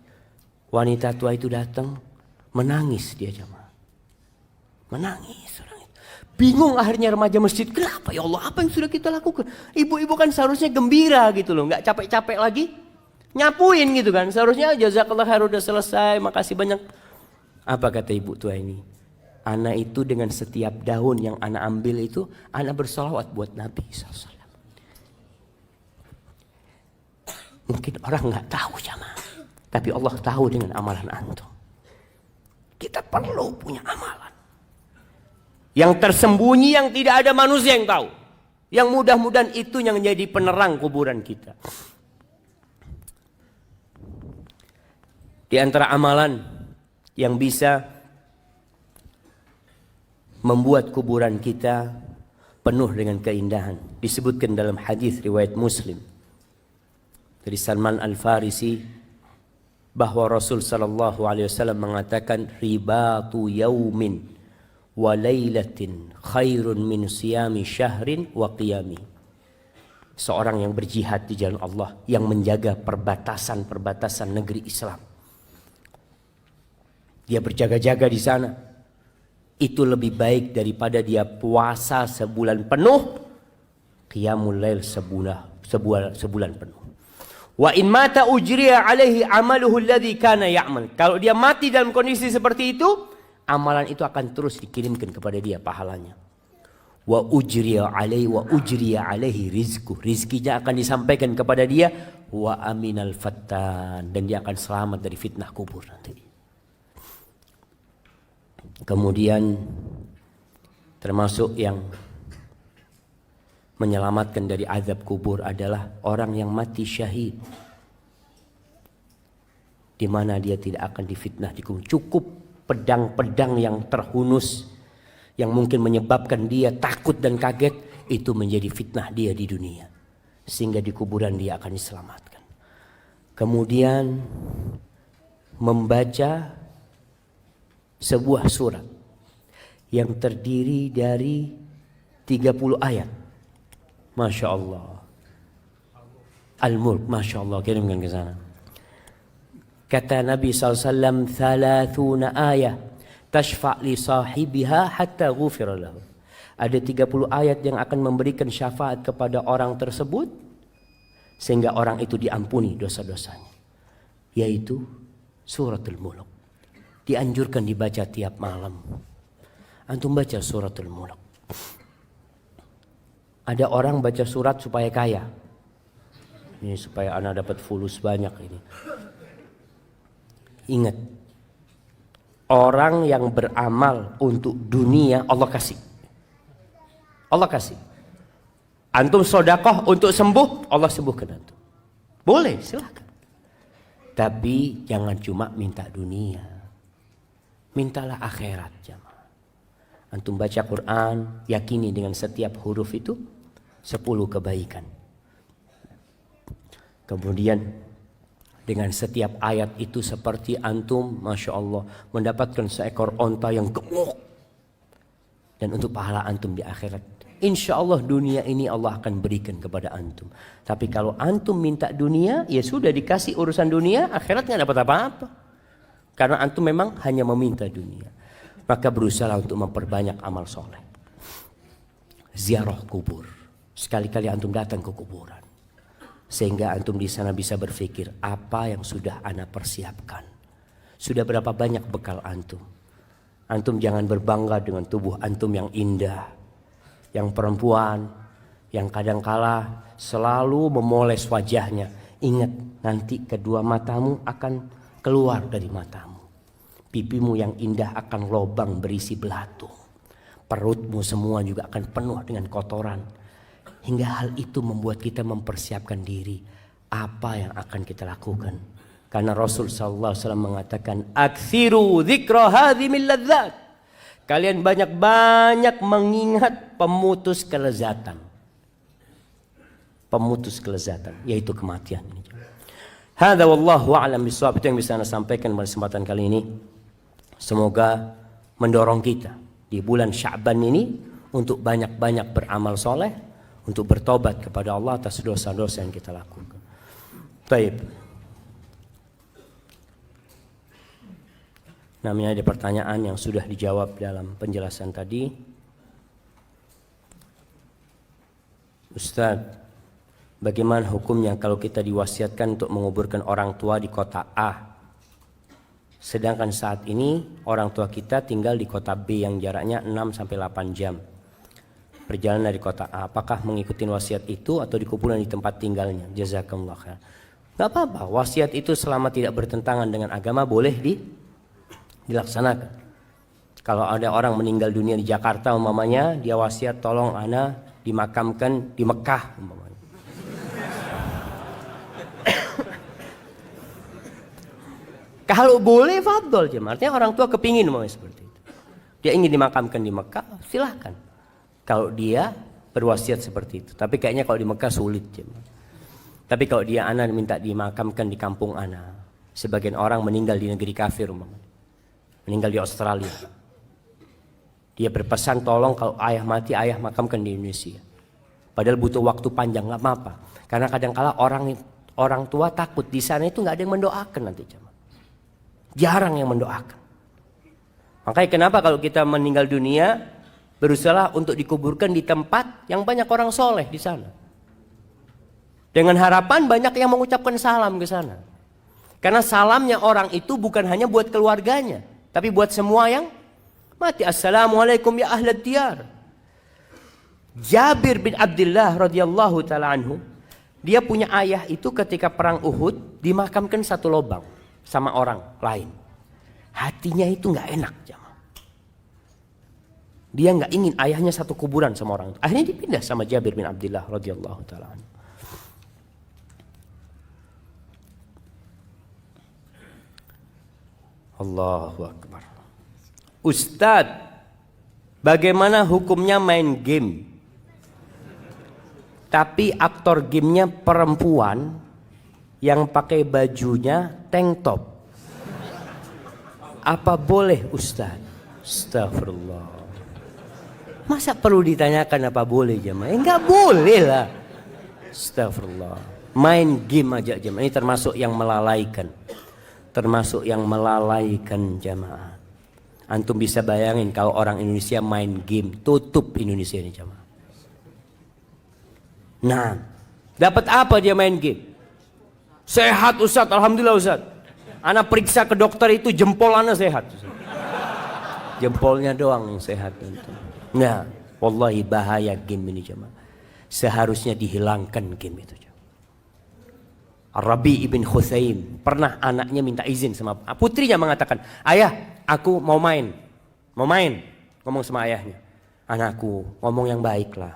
Wanita tua itu datang menangis dia jemaah. Menangis orang itu. Bingung akhirnya remaja masjid, kenapa ya Allah, apa yang sudah kita lakukan? Ibu-ibu kan seharusnya gembira gitu loh, nggak capek-capek lagi nyapuin gitu kan. Seharusnya jazakallah khair udah selesai, makasih banyak. Apa kata ibu tua ini? Ana itu dengan setiap daun yang ana ambil itu, ana bersolawat buat Nabi SAW. Mungkin orang nggak tahu jamaah, tapi Allah tahu dengan amalan antum. Kita perlu punya amalan yang tersembunyi, yang tidak ada manusia yang tahu, yang mudah-mudahan itu yang menjadi penerang kuburan kita. Di antara amalan yang bisa membuat kuburan kita penuh dengan keindahan, disebutkan dalam hadis riwayat Muslim dari Salman Al-Farisi bahwa Rasul sallallahu alaihi wasallam mengatakan ribatu yaumin wa lailatin khairun min siyami syahrin wa qiyami. Seorang yang berjihad di jalan Allah, yang menjaga perbatasan-perbatasan negeri Islam, dia berjaga-jaga di sana, itu lebih baik daripada dia puasa sebulan penuh, qiyamul lail sebulan penuh. Wa in mata ujriya alaihi amaluhu alladhi kana ya'mal. Kalau dia mati dalam kondisi seperti itu, amalan itu akan terus dikirimkan kepada dia pahalanya. Wa ujriya alaihi rizku. Rizkinya akan disampaikan kepada dia. Wa aminal fattan. Dan dia akan selamat dari fitnah kubur nanti. Kemudian termasuk yang menyelamatkan dari azab kubur adalah orang yang mati syahid, di mana dia tidak akan difitnah di kubur. Cukup pedang-pedang yang terhunus yang mungkin menyebabkan dia takut dan kaget, itu menjadi fitnah dia di dunia, sehingga di kuburan dia akan diselamatkan. Kemudian membaca sebuah surat yang terdiri dari 30 ayat. Masya Allah. Al-Mulk, Masya Allah, kirimkan ke sana. Kata Nabi SAW, "Thalathuna ayah tashfa' li sahibiha hatta ghufira lahu." Ada 30 ayat yang akan memberikan syafaat kepada orang tersebut sehingga orang itu diampuni dosa-dosanya. Yaitu Suratul Mulk. Dianjurkan dibaca tiap malam. Antum baca Suratul Mulk. Ada orang baca surat supaya kaya. Ini supaya anak dapat fulus banyak ini. Ingat, orang yang beramal untuk dunia Allah kasih. Allah kasih. Antum sodakoh untuk sembuh, Allah sembuhkan antum. Boleh, silakan. Tapi jangan cuma minta dunia. Mintalah akhirat, jamaah. Antum baca Quran, yakini dengan setiap huruf itu 10 kebaikan. Kemudian dengan setiap ayat itu seperti antum, Masya Allah, mendapatkan seekor onta yang gemuk. Dan untuk pahala antum di akhirat, insya Allah dunia ini Allah akan berikan kepada antum. Tapi kalau antum minta dunia, ya sudah dikasih urusan dunia, akhirat nggak dapat apa-apa. Karena antum memang hanya meminta dunia. Maka berusaha untuk memperbanyak amal soleh. Ziarah kubur. Sekali-kali antum datang ke kuburan. Sehingga antum di sana bisa berpikir, apa yang sudah ana persiapkan? Sudah berapa banyak bekal antum? Antum jangan berbangga dengan tubuh antum yang indah. Yang perempuan, yang kadangkala selalu memoles wajahnya. Ingat, nanti kedua matamu akan keluar dari matamu. Pipimu yang indah akan lobang berisi belatung. Perutmu semua juga akan penuh dengan kotoran. Hingga hal itu membuat kita mempersiapkan diri. Apa yang akan kita lakukan? Karena Rasul SAW mengatakan, "Aktsiru dzikra hadhimil ladzat." Kalian banyak-banyak mengingat pemutus kelezatan. Pemutus kelezatan, yaitu kematian. Hadza wallahu a'lam bishawab. Itu yang bisa saya sampaikan pada kesempatan kali ini. Semoga mendorong kita di bulan Sya'ban ini untuk banyak-banyak beramal soleh, untuk bertobat kepada Allah atas dosa-dosa yang kita lakukan. Baik. Namanya ada pertanyaan yang sudah dijawab dalam penjelasan tadi. Ustaz, bagaimana hukumnya kalau kita diwasiatkan untuk menguburkan orang tua di kota A? Sedangkan saat ini orang tua kita tinggal di kota B yang jaraknya 6-8 jam. Perjalanan dari kota A, apakah mengikuti wasiat itu atau dikuburkan di tempat tinggalnya? Jazakallah khair. Gak apa-apa, wasiat itu selama tidak bertentangan dengan agama boleh dilaksanakan. Kalau ada orang meninggal dunia di Jakarta umpamanya, dia wasiat tolong ana dimakamkan di Mekah umpamanya. Kalau boleh fadol jemaah. Artinya orang tua kepingin umpamanya seperti itu. Dia ingin dimakamkan di Mekah, silahkan. Kalau dia berwasiat seperti itu. Tapi kayaknya kalau di Mekah sulit jemaah. Tapi kalau dia ana minta dimakamkan di kampung ana. Sebagian orang meninggal di negeri kafir umpamanya. Meninggal di Australia. Dia berpesan tolong kalau ayah mati, ayah makamkan di Indonesia. Padahal butuh waktu panjang, nggak apa-apa. Karena kadang-kala orang tua takut di sana itu nggak ada yang mendoakan nanti jemaah. Jarang yang mendoakan. Makanya kenapa kalau kita meninggal dunia berusaha untuk dikuburkan di tempat yang banyak orang soleh di sana. Dengan harapan banyak yang mengucapkan salam ke sana. Karena salamnya orang itu bukan hanya buat keluarganya, tapi buat semua yang mati. Assalamualaikum ya ahlad diyar. Jabir bin Abdullah radhiyallahu taala anhu, dia punya ayah itu ketika perang Uhud dimakamkan satu lubang sama orang lain. Hatinya itu nggak enak jamaah. Dia nggak ingin ayahnya satu kuburan sama orang itu. Akhirnya dipindah sama Jabir bin Abdullah radhiyallahu taala anhu. Allahu Akbar. Ustadz, bagaimana hukumnya main game? Tapi aktor gamenya perempuan yang pakai bajunya tank top. Apa boleh Ustadz? Astagfirullah. Masa perlu ditanyakan apa boleh jemaah? Enggak boleh lah. Astagfirullah. Main game aja jemaah. Ini termasuk yang melalaikan. termasuk yang melalaikan jamaah. Antum bisa bayangin kalau orang Indonesia main game, tutup Indonesia ini jamaah. Nah, dapat apa dia main game? Sehat Ustaz, alhamdulillah Ustaz. Ana periksa ke dokter itu jempol ana sehat. Jempolnya doang yang sehat. Nah, wallahi bahaya game ini jemaah. Seharusnya dihilangkan game itu. Rabi ibn Khusaim pernah anaknya minta izin sama putrinya, mengatakan, ayah aku mau main. Ngomong sama ayahnya, anakku ngomong yang baik lah,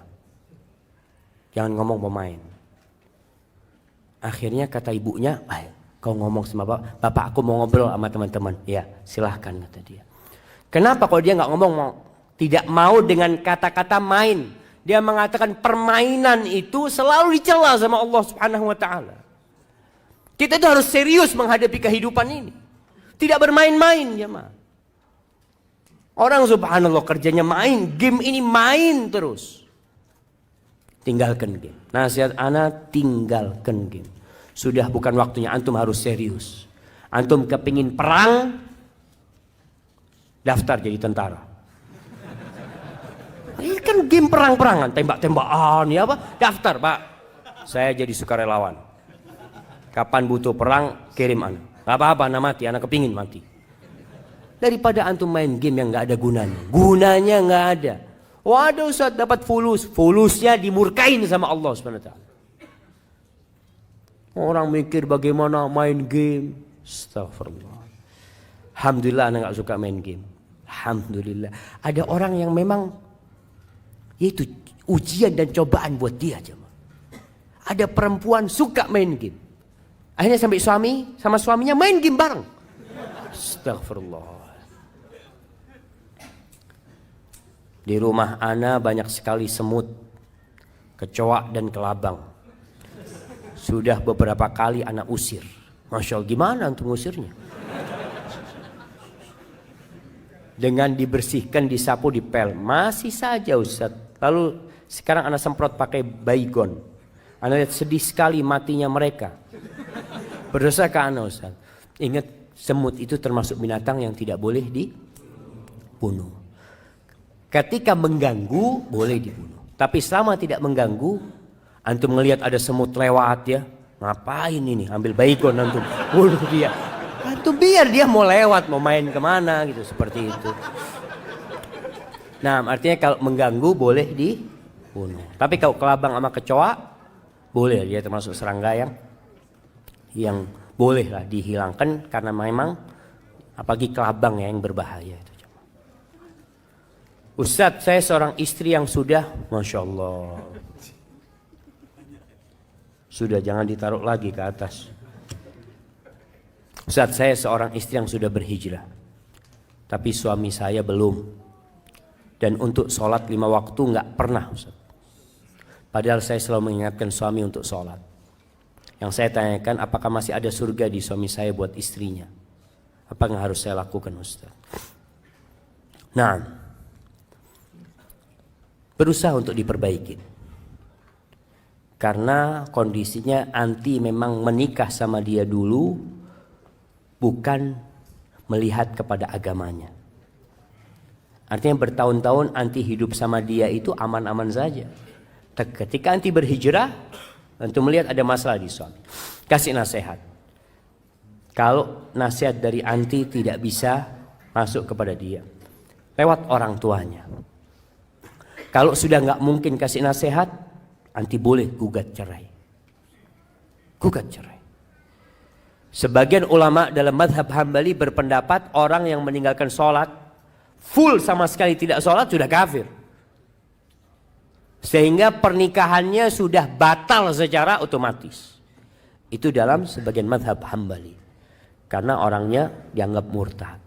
jangan ngomong mau main. Akhirnya kata ibunya, kau ngomong sama bapak aku mau ngobrol sama teman-teman. Ya silahkan kata dia. Kenapa kalau dia nggak ngomong tidak mau dengan kata-kata main? Dia mengatakan permainan itu selalu dicela sama Allah Subhanahu wa taala. Kita itu harus serius menghadapi kehidupan ini. Tidak bermain-main jemaah. Orang subhanallah kerjanya main, game ini main terus. Tinggalkan game. Nasihat ana, tinggalkan game. Sudah bukan waktunya, antum harus serius. Antum kepingin perang, daftar jadi tentara. Ini kan game perang-perangan, tembak-tembakan ya apa? Daftar Pak, saya jadi sukarelawan. Kapan butuh perang, kirim ana. Gak apa-apa, ana mati, ana kepingin mati. Daripada antum main game yang gak ada gunanya. Gunanya gak ada. Waduh Ustaz dapat fulus. Fulusnya dimurkain sama Allah SWT. Orang mikir bagaimana main game. Astagfirullah. Alhamdulillah anak gak suka main game. Alhamdulillah. Ada orang yang memang itu ujian dan cobaan buat dia. Ada perempuan suka main game. Akhirnya sampai sama suaminya main game bareng. Astagfirullah. Di rumah ana banyak sekali semut, kecoa dan kelabang. Sudah beberapa kali ana usir. Masya Allah, gimana untuk ngusirnya? Dengan dibersihkan, disapu, dipel. Masih saja Ustaz. Lalu sekarang ana semprot pakai baygon. Ana lihat sedih sekali matinya mereka. Berdosa ke ana Ustaz. Ingat, semut itu termasuk binatang yang tidak boleh dibunuh. Ketika mengganggu boleh dibunuh. Tapi selama tidak mengganggu, antum ngelihat ada semut lewat ya, ngapain ini? Ambil baygon antum, bunuh dia. Antum biar dia mau lewat, mau main kemana gitu, seperti itu. Nah, artinya kalau mengganggu boleh dibunuh. Tapi kalau kelabang sama kecoa, boleh, dia termasuk serangga yang boleh lah dihilangkan karena memang apalagi kelabang ya yang berbahaya itu. Ustadz, saya seorang istri yang sudah, Masya Allah. Sudah, jangan ditaruh lagi ke atas. Ustadz, saya seorang istri yang sudah berhijrah. Tapi suami saya belum. Dan untuk sholat 5 waktu nggak pernah Ustadz. Padahal saya selalu mengingatkan suami untuk sholat. Yang saya tanyakan, apakah masih ada surga di suami saya buat istrinya? Apa yang harus saya lakukan Ustadz? Nah, berusaha untuk diperbaiki. Karena kondisinya anti memang menikah sama dia dulu bukan melihat kepada agamanya. Artinya bertahun-tahun anti hidup sama dia itu aman-aman saja. Ketika anti berhijrah, anti melihat ada masalah di suami. Kasih nasihat. Kalau nasihat dari anti tidak bisa masuk kepada dia, lewat orang tuanya. Kalau sudah nggak mungkin kasih nasihat, anti boleh gugat cerai. Gugat cerai. Sebagian ulama dalam madhab Hambali berpendapat orang yang meninggalkan sholat, full sama sekali tidak sholat sudah kafir. Sehingga pernikahannya sudah batal secara otomatis. Itu dalam sebagian madhab Hambali. Karena orangnya dianggap murtad.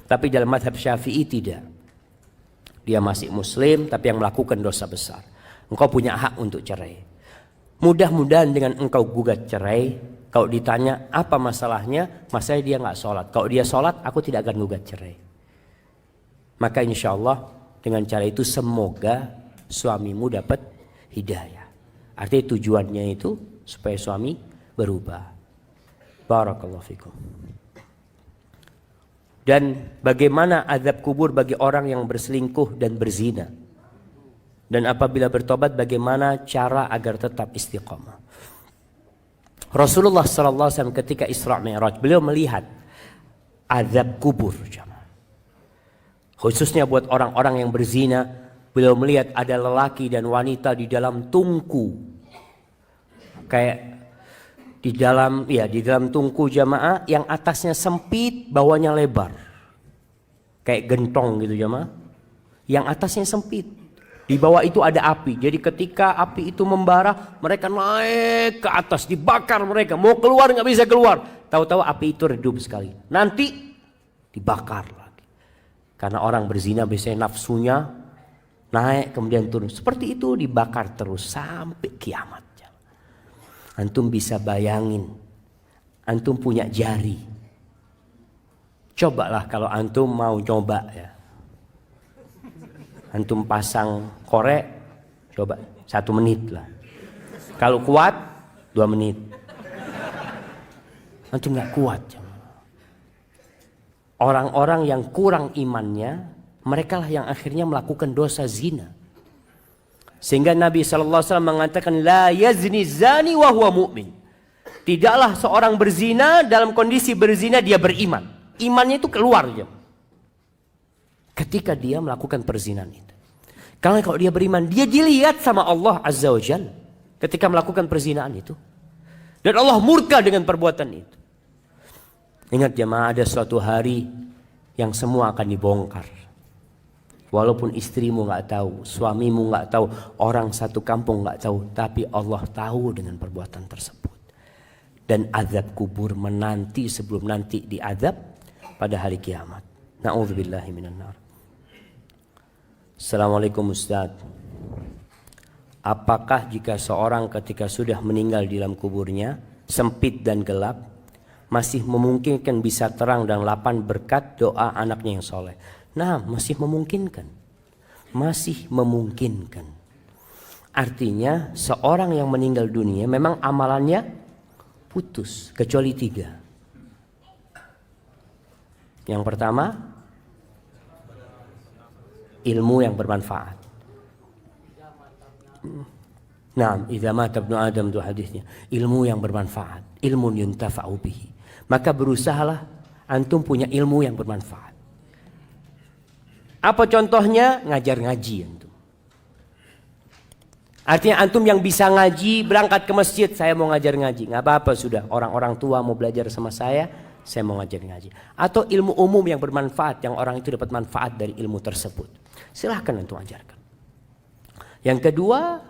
Tapi dalam madhab Syafi'i tidak. Dia masih muslim tapi yang melakukan dosa besar. Engkau punya hak untuk cerai. Mudah-mudahan dengan engkau gugat cerai, kalau ditanya apa masalahnya, masalahnya dia nggak sholat. Kalau dia sholat, aku tidak akan gugat cerai. Maka insya Allah dengan cara itu semoga suamimu dapat hidayah. Artinya tujuannya itu supaya suami berubah. Barakallahu fikum. Dan bagaimana azab kubur bagi orang yang berselingkuh dan berzina. Dan apabila bertobat bagaimana cara agar tetap istiqamah. Rasulullah SAW ketika Isra Mi'raj beliau melihat azab kubur. Khususnya buat orang-orang yang berzina, beliau melihat ada lelaki dan wanita di dalam tungku. Kayak di dalam tungku jamaah yang atasnya sempit, bawahnya lebar. Kayak gentong gitu jamaah. Yang atasnya sempit. Di bawah itu ada api. Jadi ketika api itu membara, mereka naik ke atas, dibakar mereka. Mau keluar nggak bisa keluar. Tahu-tahu api itu redup sekali. Nanti dibakar lagi. Karena orang berzina biasanya nafsunya naik kemudian turun. Seperti itu dibakar terus sampai kiamat. Antum bisa bayangin, antum punya jari. Cobalah kalau antum mau coba ya. Antum pasang korek, coba 1 menit lah. Kalau kuat 2 menit. Antum gak kuat. Orang-orang yang kurang imannya, mereka lah yang akhirnya melakukan dosa zina. Sehingga Nabi SAW mengatakan la yazni zani wa huwa mu'min. Tidaklah seorang berzina dalam kondisi berzina dia beriman. Imannya itu keluar aja ketika dia melakukan perzinahan itu. Karena kalau dia beriman, dia dilihat sama Allah Azza wa Jalla ketika melakukan perzinahan itu. Dan Allah murka dengan perbuatan itu. Ingat jemaah, ada suatu hari yang semua akan dibongkar. Walaupun istrimu nggak tahu, suamimu nggak tahu, orang satu kampung nggak tahu, tapi Allah tahu dengan perbuatan tersebut. Dan azab kubur menanti sebelum nanti diazab pada hari kiamat. Na'udzubillahi minan nar. Assalamualaikum Ustaz. Apakah jika seorang ketika sudah meninggal di dalam kuburnya sempit dan gelap, masih memungkinkan bisa terang dan lapang berkat doa anaknya yang soleh? Nah, masih memungkinkan. Masih memungkinkan. Artinya seorang yang meninggal dunia memang amalannya putus. Kecuali 3. Yang pertama, ilmu yang bermanfaat. Nah, idza mata ibnu Adam itu hadisnya. Ilmu yang bermanfaat. Ilmun yuntafa'u bihi. Maka berusahalah antum punya ilmu yang bermanfaat. Apa contohnya? Ngajar ngaji antum. Artinya antum yang bisa ngaji berangkat ke masjid, saya mau ngajar ngaji. Nggak apa-apa sudah. Orang-orang tua mau belajar sama saya mau ngajar ngaji. Atau ilmu umum yang bermanfaat, yang orang itu dapat manfaat dari ilmu tersebut. Silahkan antum ajarkan. Yang kedua,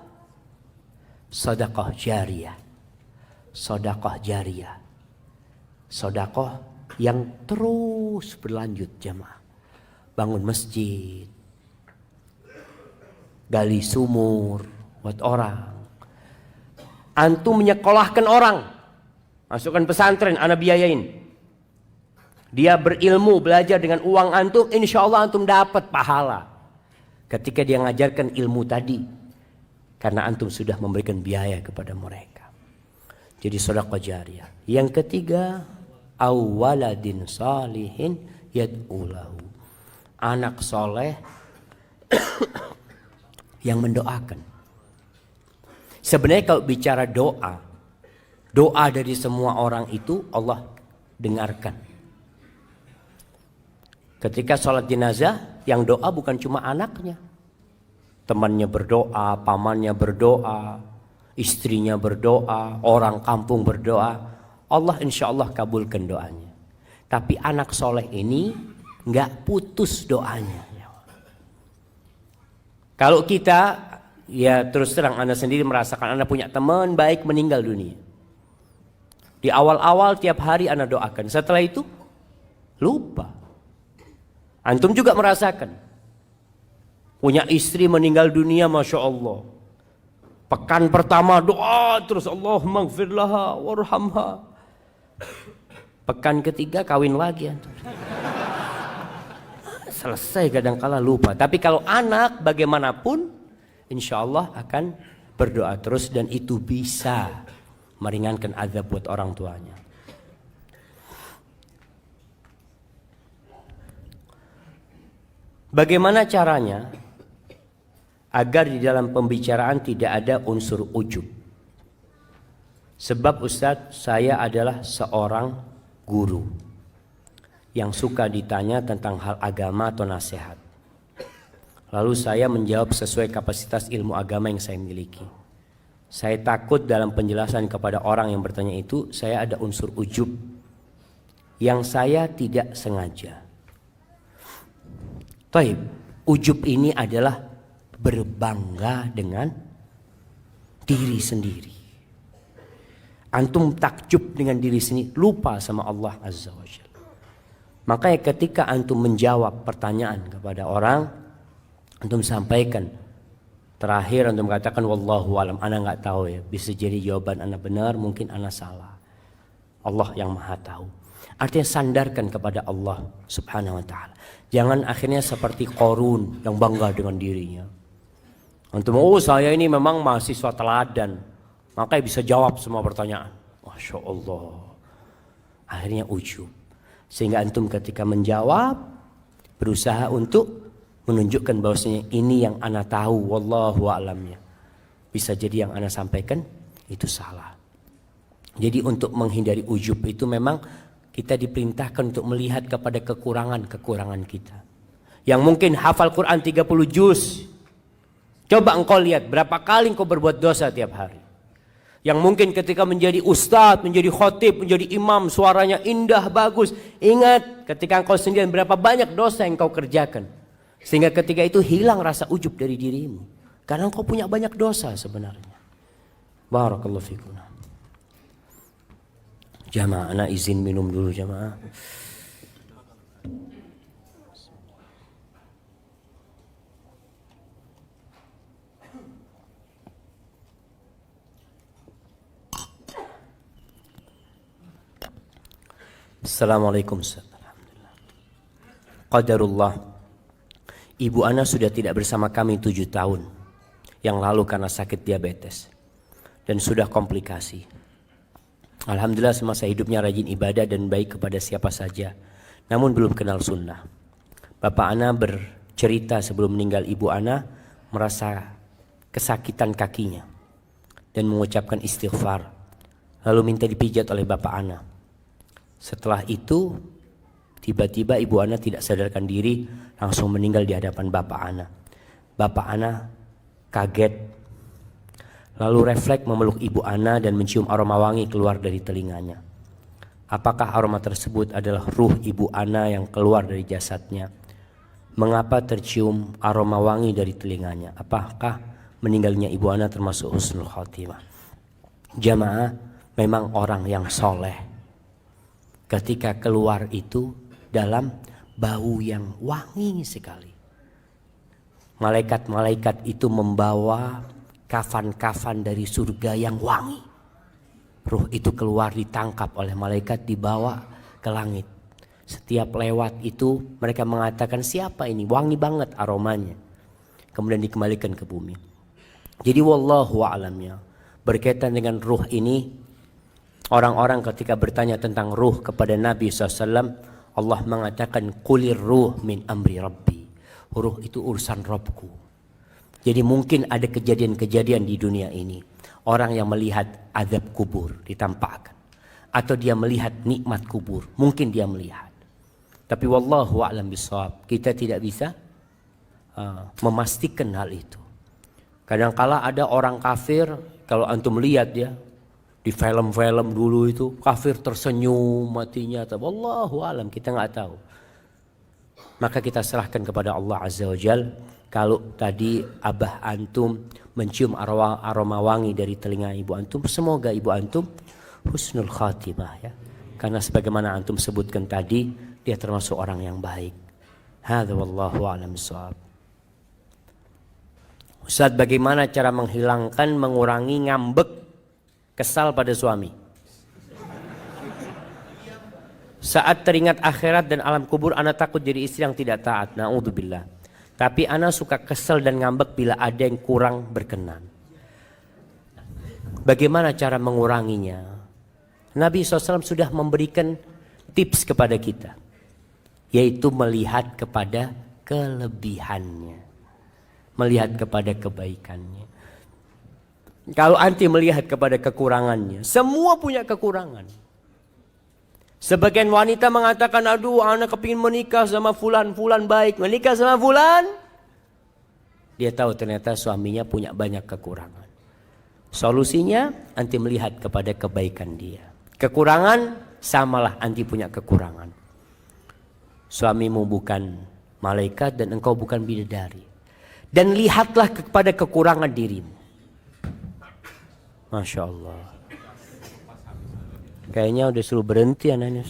sedekah jariyah. Sedekah jariyah. Sedekah yang terus berlanjut jemaah. Bangun masjid, gali sumur buat orang. Antum menyekolahkan orang, masukkan pesantren, ana biayain. Dia berilmu, belajar dengan uang antum, insya Allah antum dapat pahala. Ketika dia ngajarkan ilmu tadi, karena antum sudah memberikan biaya kepada mereka. Jadi sedekah jariyah. Yang ketiga, awaladin salihin yad'ulahu. Anak soleh yang mendoakan. Sebenarnya kalau bicara doa, doa dari semua orang itu Allah dengarkan. Ketika sholat jenazah, yang doa bukan cuma anaknya. Temannya berdoa, pamannya berdoa, istrinya berdoa, orang kampung berdoa. Allah insya Allah kabulkan doanya. Tapi anak soleh ini nggak putus doanya. Kalau kita, ya terus terang Anda sendiri merasakan Anda punya teman baik meninggal dunia. Di awal-awal tiap hari Anda doakan. Setelah itu lupa. Antum juga merasakan. Punya istri meninggal dunia, Masya Allah. Pekan pertama doa terus, Allahumma gfir laha warhamha. Pekan ketiga kawin lagi antum. Selesai, kadang-kala lupa. Tapi kalau anak bagaimanapun insya Allah akan berdoa terus, dan itu bisa meringankan azab buat orang tuanya. Bagaimana caranya agar di dalam pembicaraan tidak ada unsur ujub? Sebab Ustadz, saya adalah seorang guru yang suka ditanya tentang hal agama atau nasihat. Lalu saya menjawab sesuai kapasitas ilmu agama yang saya miliki. Saya takut dalam penjelasan kepada orang yang bertanya itu saya ada unsur ujub yang saya tidak sengaja. Taib, ujub ini adalah berbangga dengan diri sendiri. Antum takjub dengan diri sendiri, lupa sama Allah Azza wa Jalla. Makanya ketika antum menjawab pertanyaan kepada orang, antum sampaikan. Terakhir antum katakan wallahu alam, ana nggak tahu ya. Bisa jadi jawaban ana benar, mungkin ana salah. Allah yang Maha tahu. Artinya sandarkan kepada Allah Subhanahu wa taala. Jangan akhirnya seperti Qarun yang bangga dengan dirinya. Antum, oh saya ini memang mahasiswa teladan, makanya bisa jawab semua pertanyaan. Masya Allah. Akhirnya ujub. Sehingga antum ketika menjawab berusaha untuk menunjukkan bahwasanya ini yang ana tahu, wallahu a'lamnya. Bisa jadi yang ana sampaikan itu salah. Jadi untuk menghindari ujub itu memang kita diperintahkan untuk melihat kepada kekurangan-kekurangan kita. Yang mungkin hafal Quran 30 juz. Coba engkau lihat berapa kali engkau berbuat dosa tiap hari. Yang mungkin ketika menjadi ustadz, menjadi khotib, menjadi imam, suaranya indah, bagus. Ingat ketika engkau sendirian berapa banyak dosa yang engkau kerjakan. Sehingga ketika itu hilang rasa ujub dari dirimu. Karena engkau punya banyak dosa sebenarnya. Barakallahu fikum. Jamaah, ana izin minum dulu jamaah. Assalamualaikum. Alhamdulillah. Qadarullah. Ibu ana sudah tidak bersama kami 7 tahun yang lalu karena sakit diabetes dan sudah komplikasi. Alhamdulillah semasa hidupnya rajin ibadah dan baik kepada siapa saja, namun belum kenal sunnah. Bapak ana bercerita sebelum meninggal ibu ana merasa kesakitan kakinya dan mengucapkan istighfar, lalu minta dipijat oleh bapak ana. Setelah itu tiba-tiba ibu ana tidak sadarkan diri, langsung meninggal di hadapan bapak ana. Bapak ana kaget, lalu refleks memeluk ibu ana dan mencium aroma wangi keluar dari telinganya. Apakah aroma tersebut adalah ruh ibu ana yang keluar dari jasadnya? Mengapa tercium aroma wangi dari telinganya? Apakah meninggalnya ibu ana termasuk husnul khotimah? Jamaah, memang orang yang soleh ketika keluar itu dalam bau yang wangi sekali. Malaikat-malaikat itu membawa kafan-kafan dari surga yang wangi. Ruh itu keluar ditangkap oleh malaikat, dibawa ke langit. Setiap lewat itu mereka mengatakan siapa ini, wangi banget aromanya. Kemudian dikembalikan ke bumi. Jadi wallahu a'lamnya, berkaitan dengan ruh ini, orang-orang ketika bertanya tentang ruh kepada Nabi SAW, Allah mengatakan qulir ruh min amri rabbi. Ruh itu urusan Rabbku. Jadi mungkin ada kejadian-kejadian di dunia ini, orang yang melihat azab kubur ditampakkan, atau dia melihat nikmat kubur, mungkin dia melihat. Tapi wallahu a'lam bishawab, kita tidak bisa memastikan hal itu. Kadang-kala ada orang kafir, kalau antum lihat ya di film-film dulu itu kafir tersenyum matinya, tapi wallahu a'lam, kita nggak tahu. Maka kita serahkan kepada Allah Azza wa Jal. Kalau tadi abah antum mencium aroma wangi dari telinga ibu antum, semoga ibu antum husnul khatimah ya. Karena sebagaimana antum sebutkan tadi, dia termasuk orang yang baik. Hadza wallahu a'lam bishawab. Ustaz, bagaimana cara menghilangkan, mengurangi ngambek, kesal pada suami? Saat teringat akhirat dan alam kubur, ana takut jadi istri yang tidak taat. Na'udzubillah. Tapi ana suka kesel dan ngambek bila ada yang kurang berkenan. Bagaimana cara menguranginya? Nabi SAW sudah memberikan tips kepada kita, yaitu melihat kepada kelebihannya, melihat kepada kebaikannya. Kalau anti melihat kepada kekurangannya, semua punya kekurangan. Sebagian wanita mengatakan, aduh anak kepingin menikah sama fulan, fulan baik, menikah sama fulan. Dia tahu ternyata suaminya punya banyak kekurangan. Solusinya, anti melihat kepada kebaikan dia. Kekurangan, samalah anti punya kekurangan. Suamimu bukan malaikat dan engkau bukan bidadari. Dan lihatlah kepada kekurangan dirimu. Masya Allah. Kayaknya udah suruh berhenti anaknya.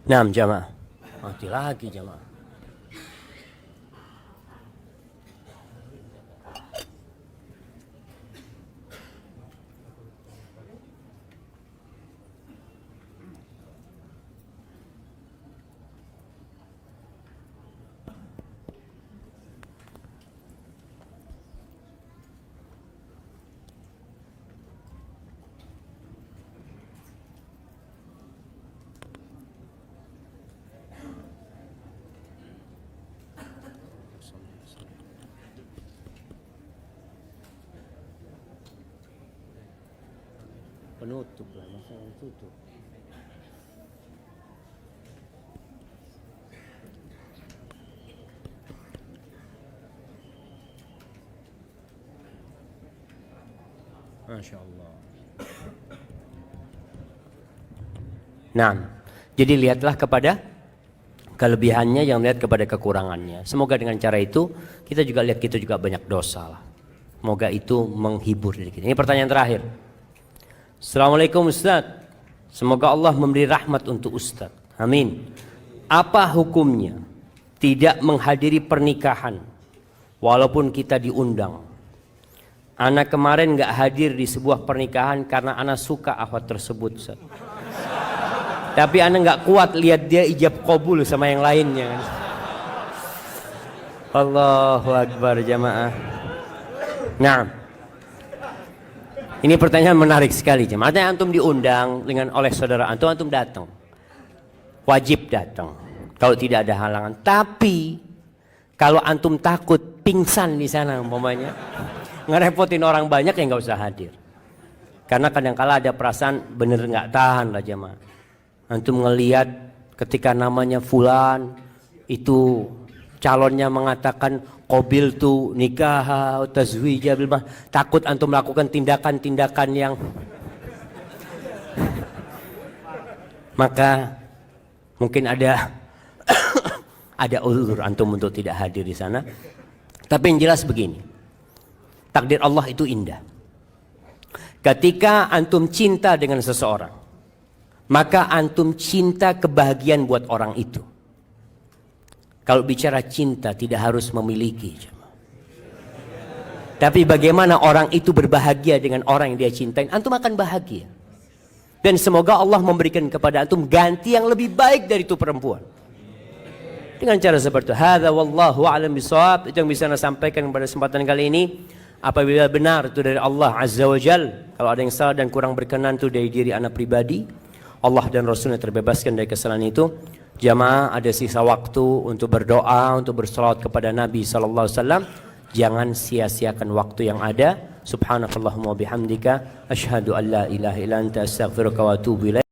Nah, jamaah. Mati lagi jamaah. Penutup lah, masa tutup. Masya Allah. Nah, jadi lihatlah kepada kelebihannya, yang lihat kepada kekurangannya. Semoga dengan cara itu kita juga lihat kita juga banyak dosa lah. Semoga itu menghibur diri kita. Ini pertanyaan terakhir. Assalamualaikum Ustaz. Semoga Allah memberi rahmat untuk Ustaz. Amin. Apa hukumnya tidak menghadiri pernikahan walaupun kita diundang? Anak kemarin gak hadir di sebuah pernikahan karena anak suka akhwat tersebut, Ustaz. Tapi anak gak kuat lihat dia ijab qabul sama yang lainnya. Allahu Akbar jamaah. Nah, ini pertanyaan menarik sekali jemaah. Artinya antum diundang dengan oleh saudara antum, antum datang. Wajib datang. Kalau tidak ada halangan. Tapi kalau antum takut pingsan di sana umpamanya, ngerepotin orang banyak ya nggak usah hadir. Karena kadang-kala ada perasaan bener nggak tahan lah jemaah. Antum ngelihat ketika namanya fulan itu calonnya mengatakan qabil tu nikah tazwija bil mah, takut antum melakukan tindakan-tindakan yang maka mungkin ada ada uzur antum untuk tidak hadir di sana. Tapi yang jelas begini, takdir Allah itu indah. Ketika antum cinta dengan seseorang, maka antum cinta kebahagiaan buat orang itu. Kalau bicara cinta tidak harus memiliki. Tapi bagaimana orang itu berbahagia dengan orang yang dia cintai, antum akan bahagia. Dan semoga Allah memberikan kepada antum ganti yang lebih baik dari itu perempuan. Dengan cara seperti itu. Hadza wallahu a'lam bishawab. Itu yang bisa saya sampaikan pada kesempatan kali ini. Apabila benar itu dari Allah Azza wa Jal, kalau ada yang salah dan kurang berkenan itu dari diri anak pribadi, Allah dan Rasulnya terbebaskan dari kesalahan itu. Jamaah ada sisa waktu untuk berdoa, untuk bersalawat kepada Nabi SAW. Jangan sia-siakan waktu yang ada. Subhanakallahumma wa bihamdika asyhadu an la ilaha illa anta astaghfiruka wa atubu ilaik.